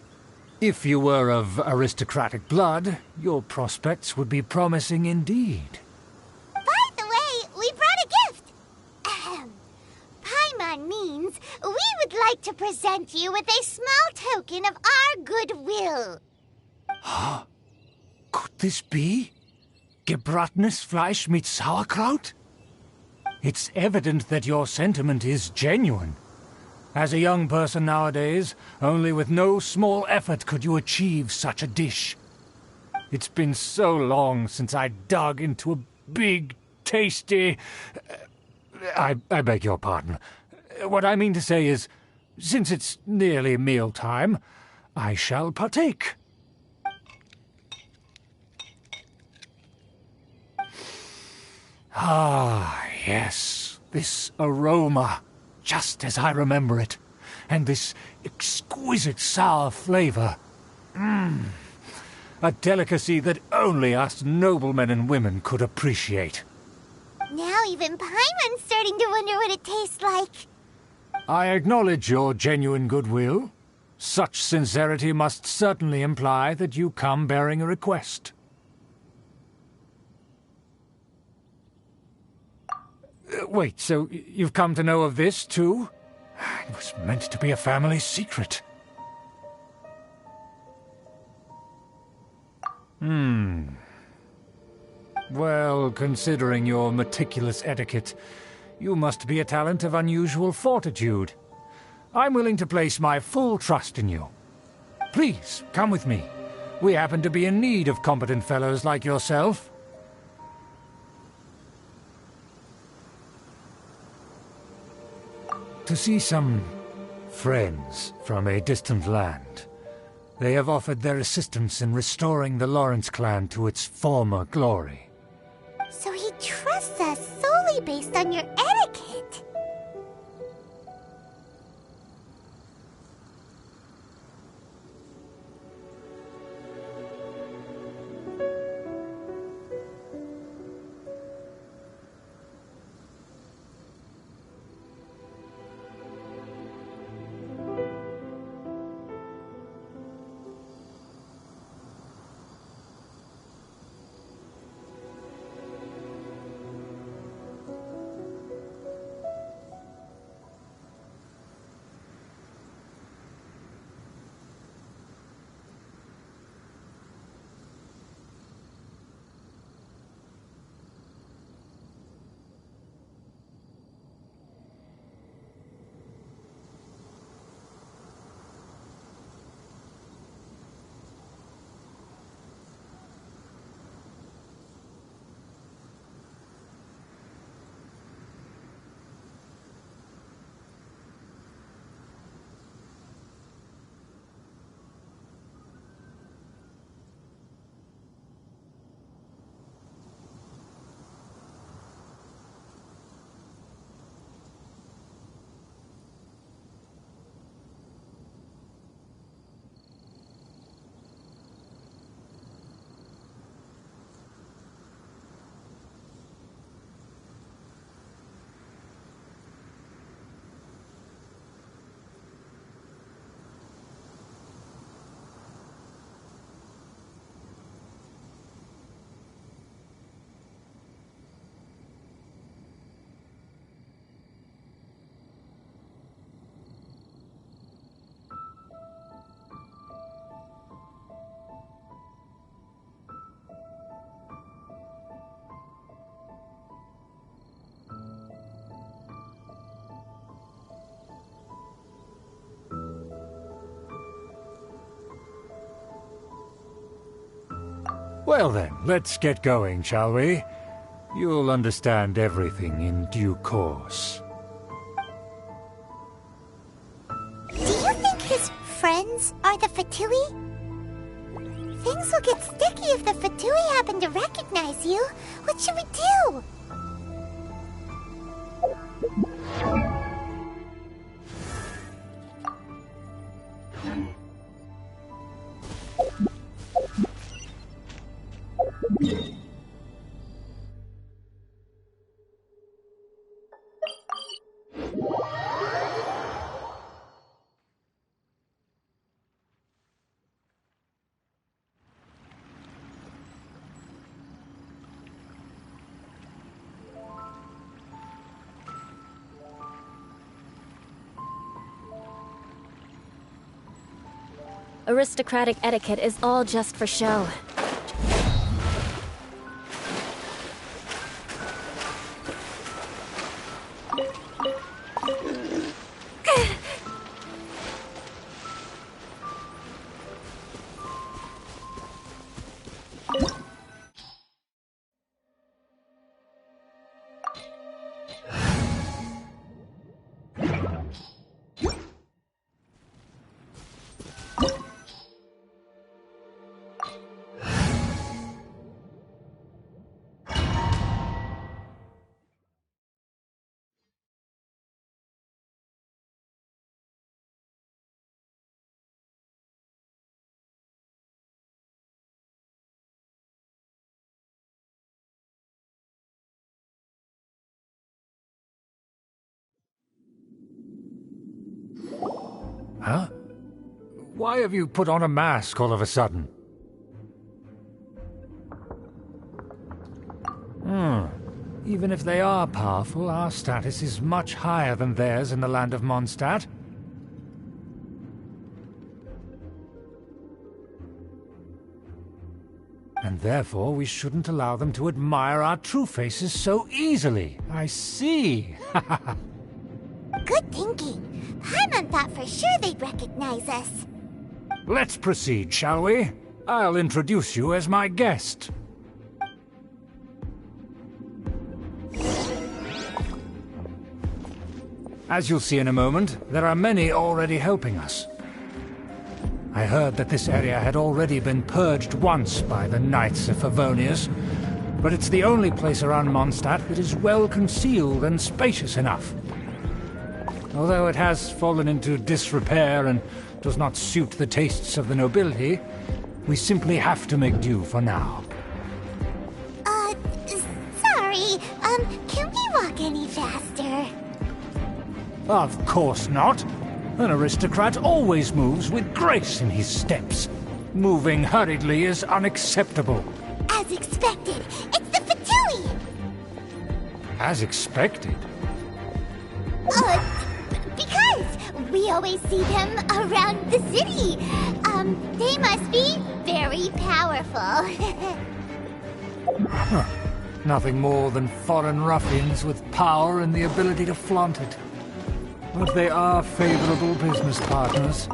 If you were of aristocratic blood, your prospects would be promising indeed. By the way, we brought a gift. Paimon means we would like to present you with a small token of our goodwill. Huh? Could this be? Gebratenes Fleisch mit Sauerkraut? It's evident that your sentiment is genuine. As a young person nowadays, only with no small effort could you achieve such a dish. It's been so long since I dug into a big, tasty... I beg your pardon. What I mean to say is, since it's nearly mealtime, I shall partake. Ah, yes, this aroma, just as I remember it, and this exquisite sour flavor. A delicacy that only us noblemen and women could appreciate. Now even Paimon's starting to wonder what it tastes like. I acknowledge your genuine goodwill. Such sincerity must certainly imply that you come bearing a request. Wait, so you've come to know of this, too? It was meant to be a family secret. Well, considering your meticulous etiquette, you must be a talent of unusual fortitude. I'm willing to place my full trust in you. Please, come with me. We happen to be in need of competent fellows like yourself. To see some friends from a distant land. They have offered their assistance in restoring the Lawrence clan to its former glory. So he trusts us solely based on your etiquette. Well then, let's get going, shall we? You'll understand everything in due course. Do you think his friends are the Fatui? Things will get sticky if the Fatui happen to recognize you. What should we do? Aristocratic etiquette is all just for show. Huh? Why have you put on a mask all of a sudden? Even if they are powerful, our status is much higher than theirs in the land of Mondstadt. And therefore we shouldn't allow them to admire our true faces so easily. I see. Good thinking. Paimon thought for sure they'd recognize us. Let's proceed, shall we? I'll introduce you as my guest. As you'll see in a moment, there are many already helping us. I heard that this area had already been purged once by the Knights of Favonius, but it's the only place around Mondstadt that is well concealed and spacious enough. Although it has fallen into disrepair and does not suit the tastes of the nobility, we simply have to make do for now. Sorry, can we walk any faster? Of course not. An aristocrat always moves with grace in his steps. Moving hurriedly is unacceptable. As expected, it's the Fatui! As expected? Because we always see them around the city. They must be very powerful. Huh. Nothing more than foreign ruffians with power and the ability to flaunt it. But they are favorable business partners.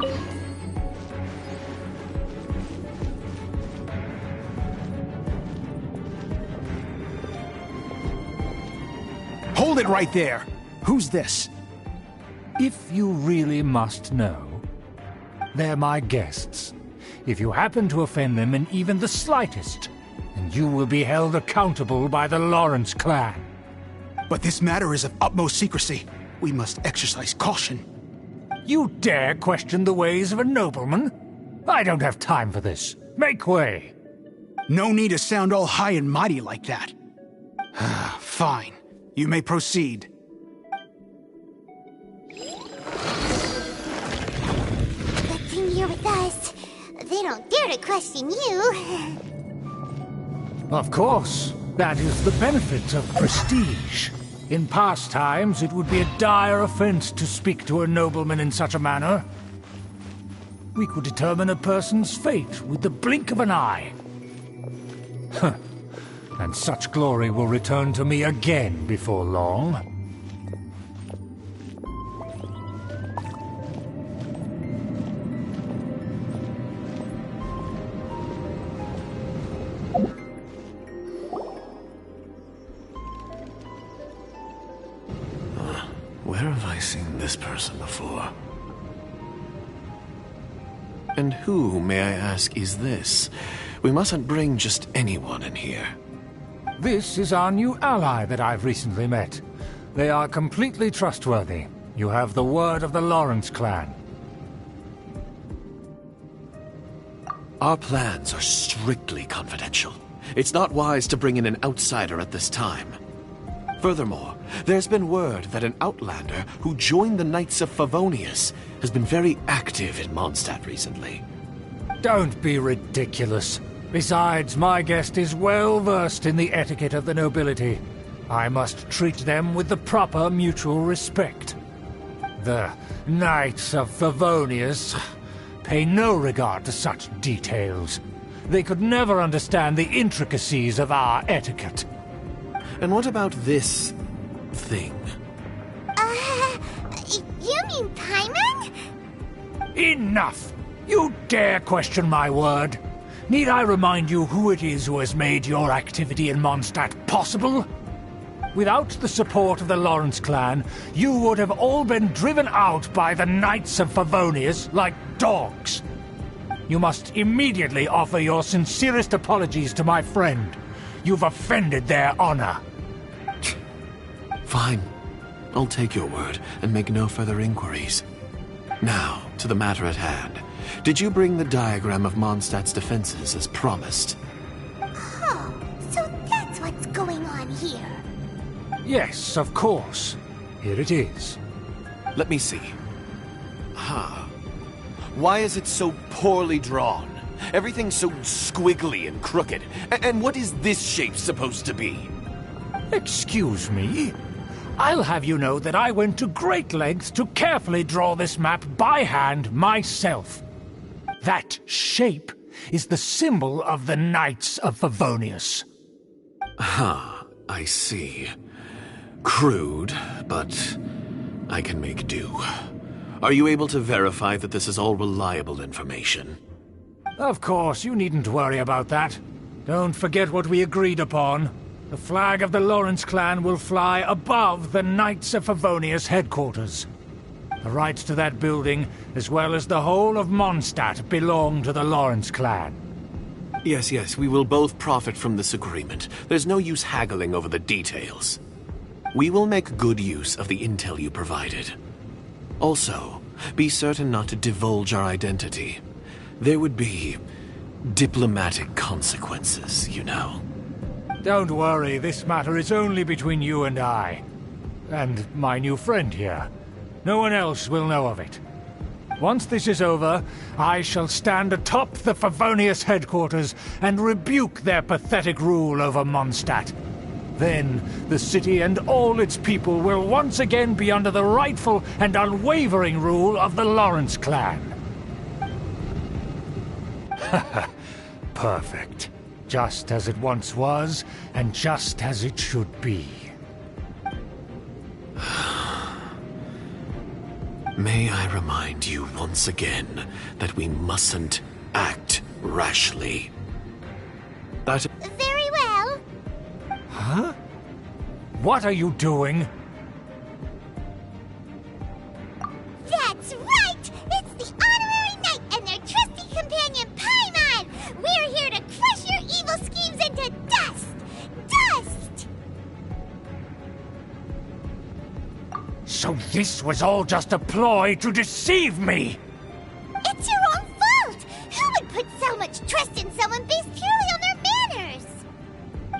Hold it right there! Who's this? If you really must know, they're my guests. If you happen to offend them in even the slightest, then you will be held accountable by the Lawrence clan. But this matter is of utmost secrecy. We must exercise caution. You dare question the ways of a nobleman? I don't have time for this. Make way! No need to sound all high and mighty like that. Fine. You may proceed. Good thing you're with us. They don't dare to question you. Of course. That is the benefit of prestige. In past times, it would be a dire offense to speak to a nobleman in such a manner. We could determine a person's fate with the blink of an eye. Huh. And such glory will return to me again before long. Where have I seen this person before? And who, may I ask, is this? We mustn't bring just anyone in here. This is our new ally that I've recently met. They are completely trustworthy. You have the word of the Lawrence clan. Our plans are strictly confidential. It's not wise to bring in an outsider at this time. Furthermore, there's been word that an outlander who joined the Knights of Favonius has been very active in Mondstadt recently. Don't be ridiculous. Besides, my guest is well versed in the etiquette of the nobility. I must treat them with the proper mutual respect. The Knights of Favonius pay no regard to such details. They could never understand the intricacies of our etiquette. And what about this thing? You mean Paimon? Enough! You dare question my word? Need I remind you who it is who has made your activity in Mondstadt possible? Without the support of the Lawrence clan, you would have all been driven out by the Knights of Favonius like dogs. You must immediately offer your sincerest apologies to my friend. You've offended their honor. Fine. I'll take your word and make no further inquiries. Now, to the matter at hand. Did you bring the diagram of Mondstadt's defenses as promised? Oh, so that's what's going on here. Yes, of course. Here it is. Let me see. Why is it so poorly drawn? Everything's so squiggly and crooked. And what is this shape supposed to be? Excuse me? I'll have you know that I went to great lengths to carefully draw this map by hand myself. That shape is the symbol of the Knights of Favonius. I see. Crude, but I can make do. Are you able to verify that this is all reliable information? Of course, you needn't worry about that. Don't forget what we agreed upon. The flag of the Lawrence clan will fly above the Knights of Favonius headquarters. The rights to that building, as well as the whole of Mondstadt, belong to the Lawrence clan. Yes, we will both profit from this agreement. There's no use haggling over the details. We will make good use of the intel you provided. Also, be certain not to divulge our identity. There would be diplomatic consequences, you know. Don't worry, this matter is only between you and I. And my new friend here. No one else will know of it. Once this is over, I shall stand atop the Favonius headquarters and rebuke their pathetic rule over Mondstadt. Then, the city and all its people will once again be under the rightful and unwavering rule of the Lawrence clan. Perfect. Just as it once was, and just as it should be. May I remind you once again that we mustn't act rashly. That... Very well. Huh? What are you doing? That's right! It's the Honorary Knight and their trusty companion, Paimon! We're here to crush your evil schemes into dust! Dust! So this was all just a ploy to deceive me! It's your own fault! Who would put so much trust in someone based purely on their manners?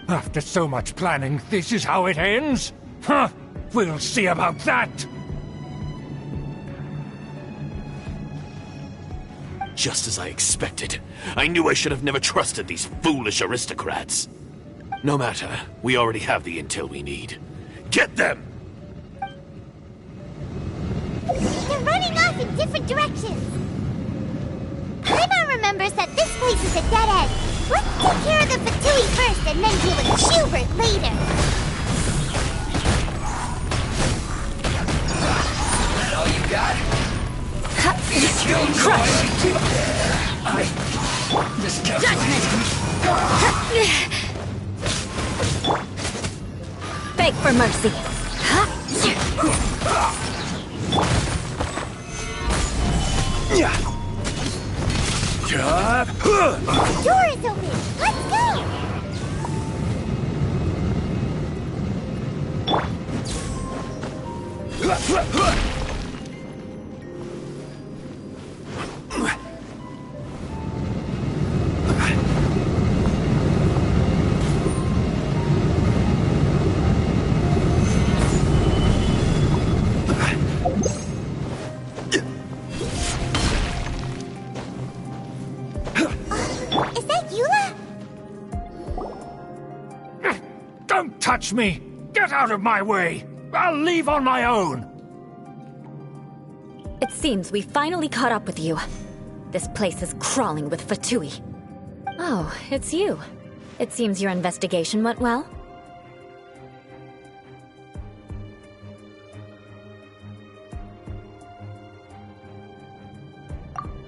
After so much planning, this is how it ends? Huh! We'll see about that! Just as I expected. I knew I should have never trusted these foolish aristocrats. No matter, we already have the intel we need. Get them! They're running off in different directions. Paimon remembers that this place is a dead end. Let's take care of the Fatui first and then deal with Schubert later. That all you got? Crush! I just kept Beg for mercy. The door is open. Let's go. Is that Eula? Don't touch me! Get out of my way! I'll leave on my own! It seems we finally caught up with you. This place is crawling with Fatui. Oh, it's you. It seems your investigation went well.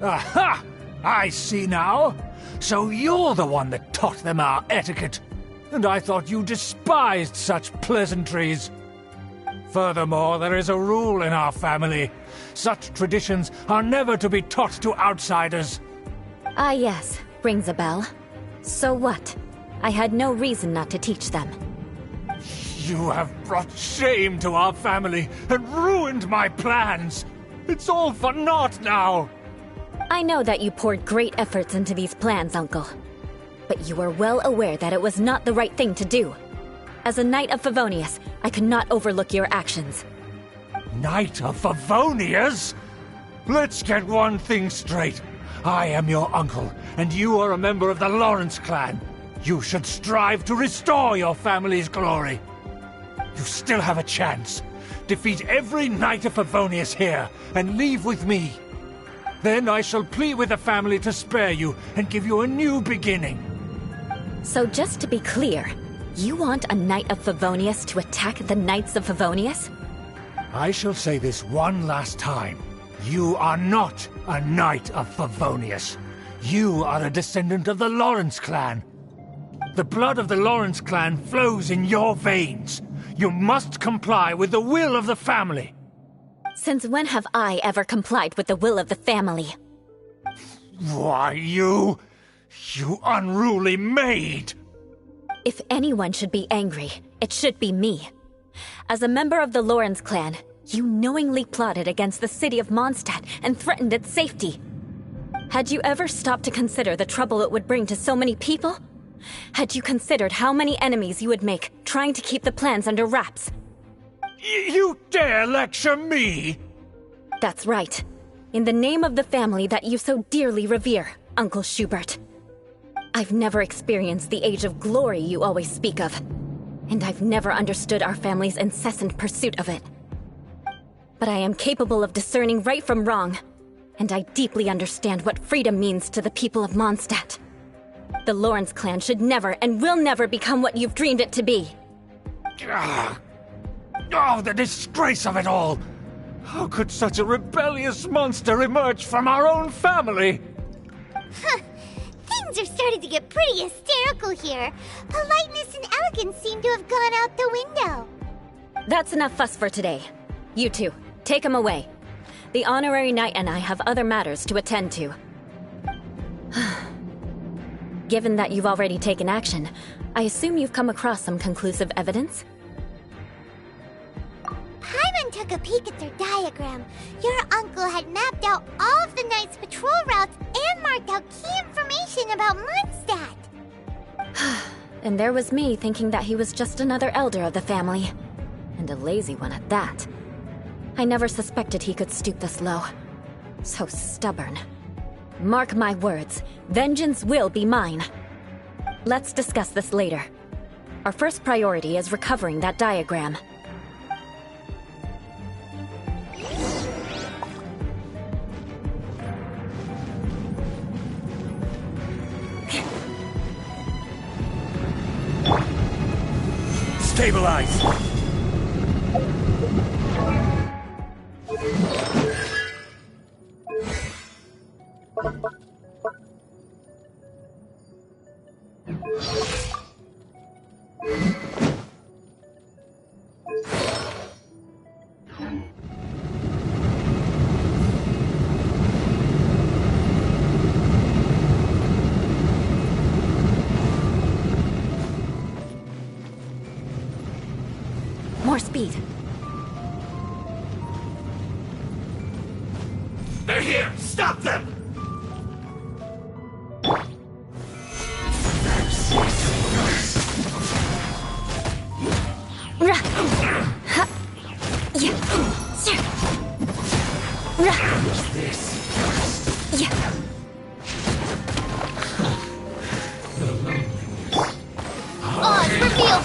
Aha! I see now. So you're the one that taught them our etiquette. And I thought you despised such pleasantries. Furthermore, there is a rule in our family. Such traditions are never to be taught to outsiders. Ah yes, rings a bell. So what? I had no reason not to teach them. You have brought shame to our family and ruined my plans. It's all for naught now. I know that you poured great efforts into these plans, Uncle. But you were well aware that it was not the right thing to do. As a Knight of Favonius, I could not overlook your actions. Knight of Favonius? Let's get one thing straight. I am your uncle, and you are a member of the Lawrence clan. You should strive to restore your family's glory. You still have a chance. Defeat every Knight of Favonius here, and leave with me. Then I shall plead with the family to spare you and give you a new beginning. So just to be clear, you want a Knight of Favonius to attack the Knights of Favonius? I shall say this one last time. You are not a Knight of Favonius. You are a descendant of the Lawrence clan. The blood of the Lawrence clan flows in your veins. You must comply with the will of the family. Since when have I ever complied with the will of the family? Why, you unruly maid! If anyone should be angry, it should be me. As a member of the Lawrence clan, you knowingly plotted against the city of Mondstadt and threatened its safety. Had you ever stopped to consider the trouble it would bring to so many people? Had you considered how many enemies you would make trying to keep the plans under wraps? You dare lecture me? That's right. In the name of the family that you so dearly revere, Uncle Schubert. I've never experienced the age of glory you always speak of. And I've never understood our family's incessant pursuit of it. But I am capable of discerning right from wrong. And I deeply understand what freedom means to the people of Mondstadt. The Lawrence clan should never and will never become what you've dreamed it to be. Oh, the disgrace of it all! How could such a rebellious monster emerge from our own family? Things are starting to get pretty hysterical here. Politeness and elegance seem to have gone out the window. That's enough fuss for today. You two, take him away. The honorary knight and I have other matters to attend to. Given that you've already taken action, I assume you've come across some conclusive evidence? Paimon took a peek at their diagram. Your uncle had mapped out all of the Knight's patrol routes and marked out key information about Mondstadt. And there was me thinking that he was just another elder of the family. And a lazy one at that. I never suspected he could stoop this low. So stubborn. Mark my words, vengeance will be mine. Let's discuss this later. Our first priority is recovering that diagram. Stabilize! More speed. They're here! Stop them! Reveal!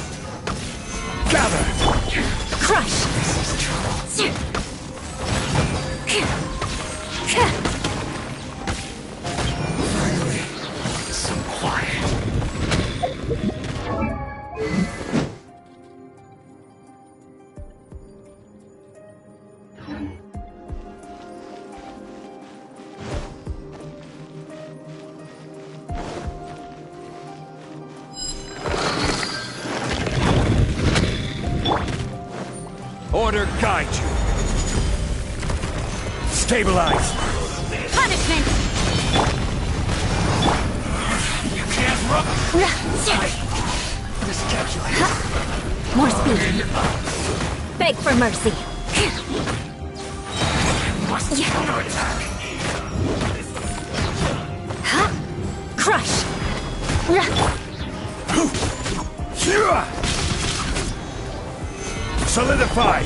Gather! Crush! Some quiet. Order guide you. Stabilize. Punishment! You can't run! Miscalculate. More speed. Beg for mercy. Must counterattack! Crush! Solidify.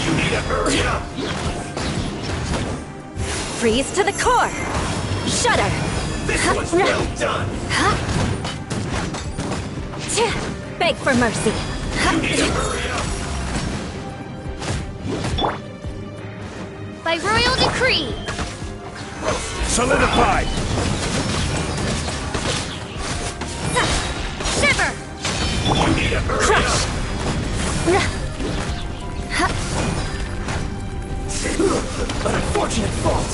You need to hurry up! Freeze to the core! Shudder! This one's well done! Beg for mercy. You need to hurry up! By royal decree! Solidify. Shiver! You need to hurry up! An unfortunate fault.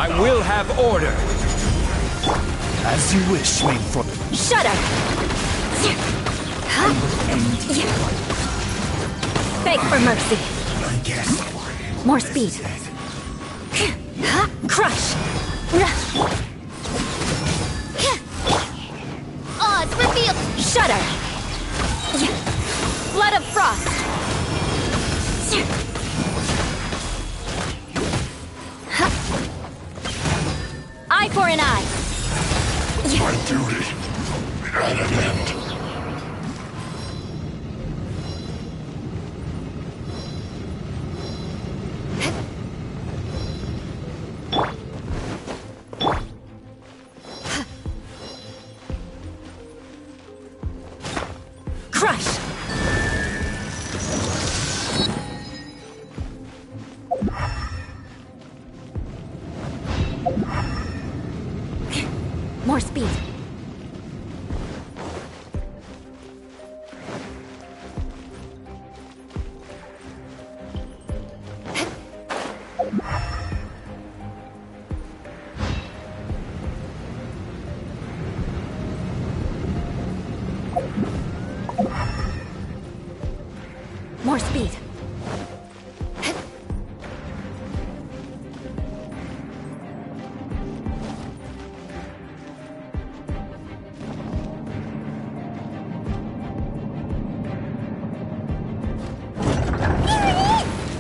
I will have order. As you wish, main front. Shudder! Beg for mercy. I guess. More speed. Crush! Odds revealed! Shudder! Blood of frost! Eye for an eye! My duty at an end. Crush! More speed. More speed.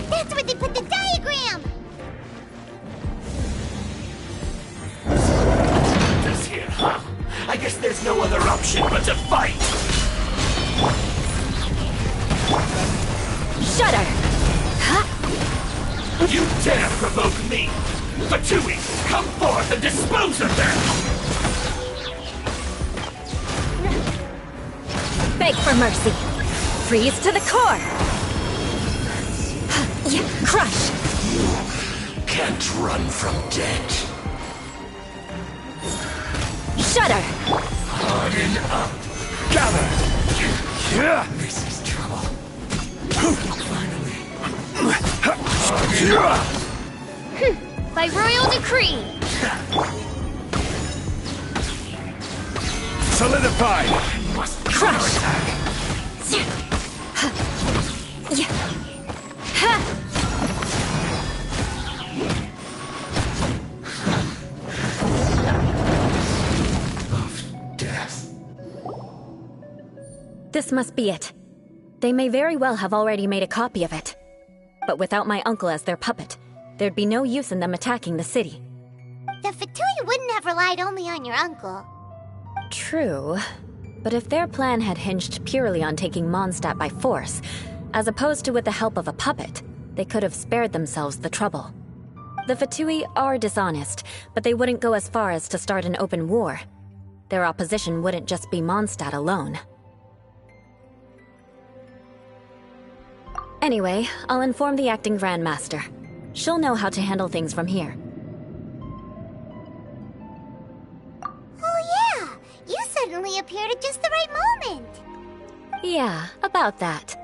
That's where they put the diagram! This here, huh? I guess there's no other option but to fight. Shudder! You dare provoke me! Fatui, come forth and dispose of them! Beg for mercy. Freeze to the core. Crush. Can't run from death. Shudder. Harden up. Gather! This is trouble. By royal decree! Solidified! Crush. Death. This must be it. They may very well have already made a copy of it. But without my uncle as their puppet, there'd be no use in them attacking the city. The Fatui wouldn't have relied only on your uncle. True. But if their plan had hinged purely on taking Mondstadt by force, as opposed to with the help of a puppet, they could have spared themselves the trouble. The Fatui are dishonest, but they wouldn't go as far as to start an open war. Their opposition wouldn't just be Mondstadt alone. Anyway, I'll inform the acting Grandmaster. She'll know how to handle things from here. Oh yeah! You suddenly appeared at just the right moment! Yeah, about that.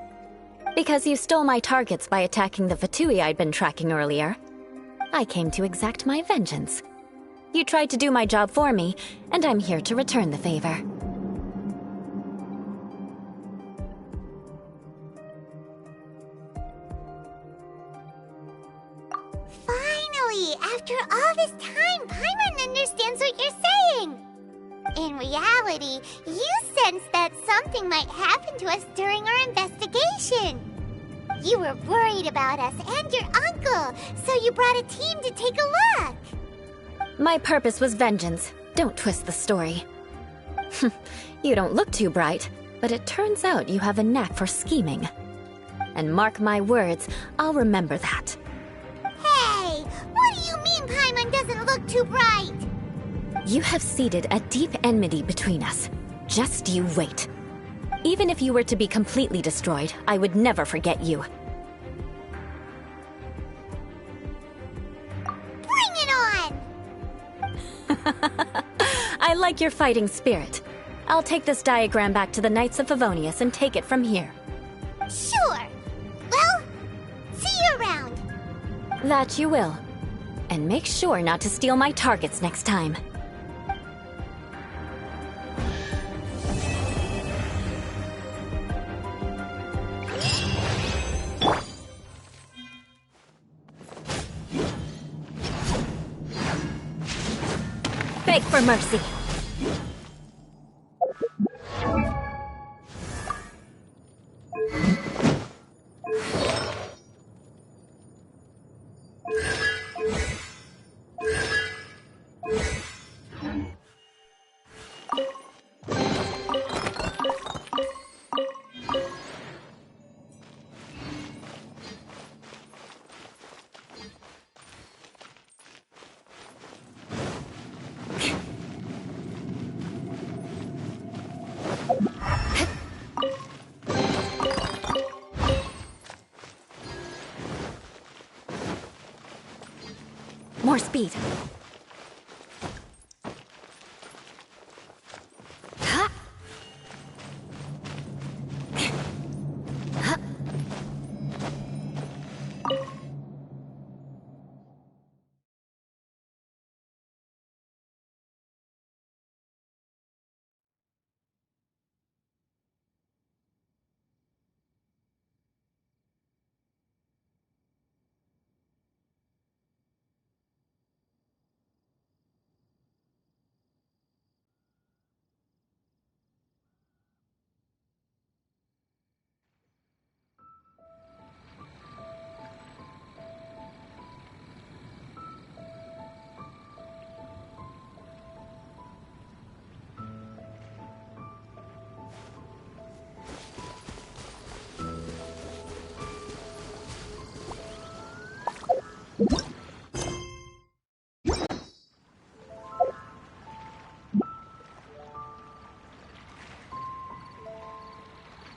Because you stole my targets by attacking the Fatui I'd been tracking earlier. I came to exact my vengeance. You tried to do my job for me, and I'm here to return the favor. Finally! After all this time, Paimon understands what you're saying! In reality, you sensed that something might happen to us during our investigation. You were worried about us and your uncle, so you brought a team to take a look. My purpose was vengeance. Don't twist the story. You don't look too bright, but it turns out you have a knack for scheming. And mark my words, I'll remember that. Hey, what do you mean Paimon doesn't look too bright? You have seeded a deep enmity between us. Just you wait. Even if you were to be completely destroyed, I would never forget you. Bring it on! I like your fighting spirit. I'll take this diagram back to the Knights of Favonius and take it from here. Sure. Well, see you around. That you will. And make sure not to steal my targets next time. Beg for mercy. More speed. What?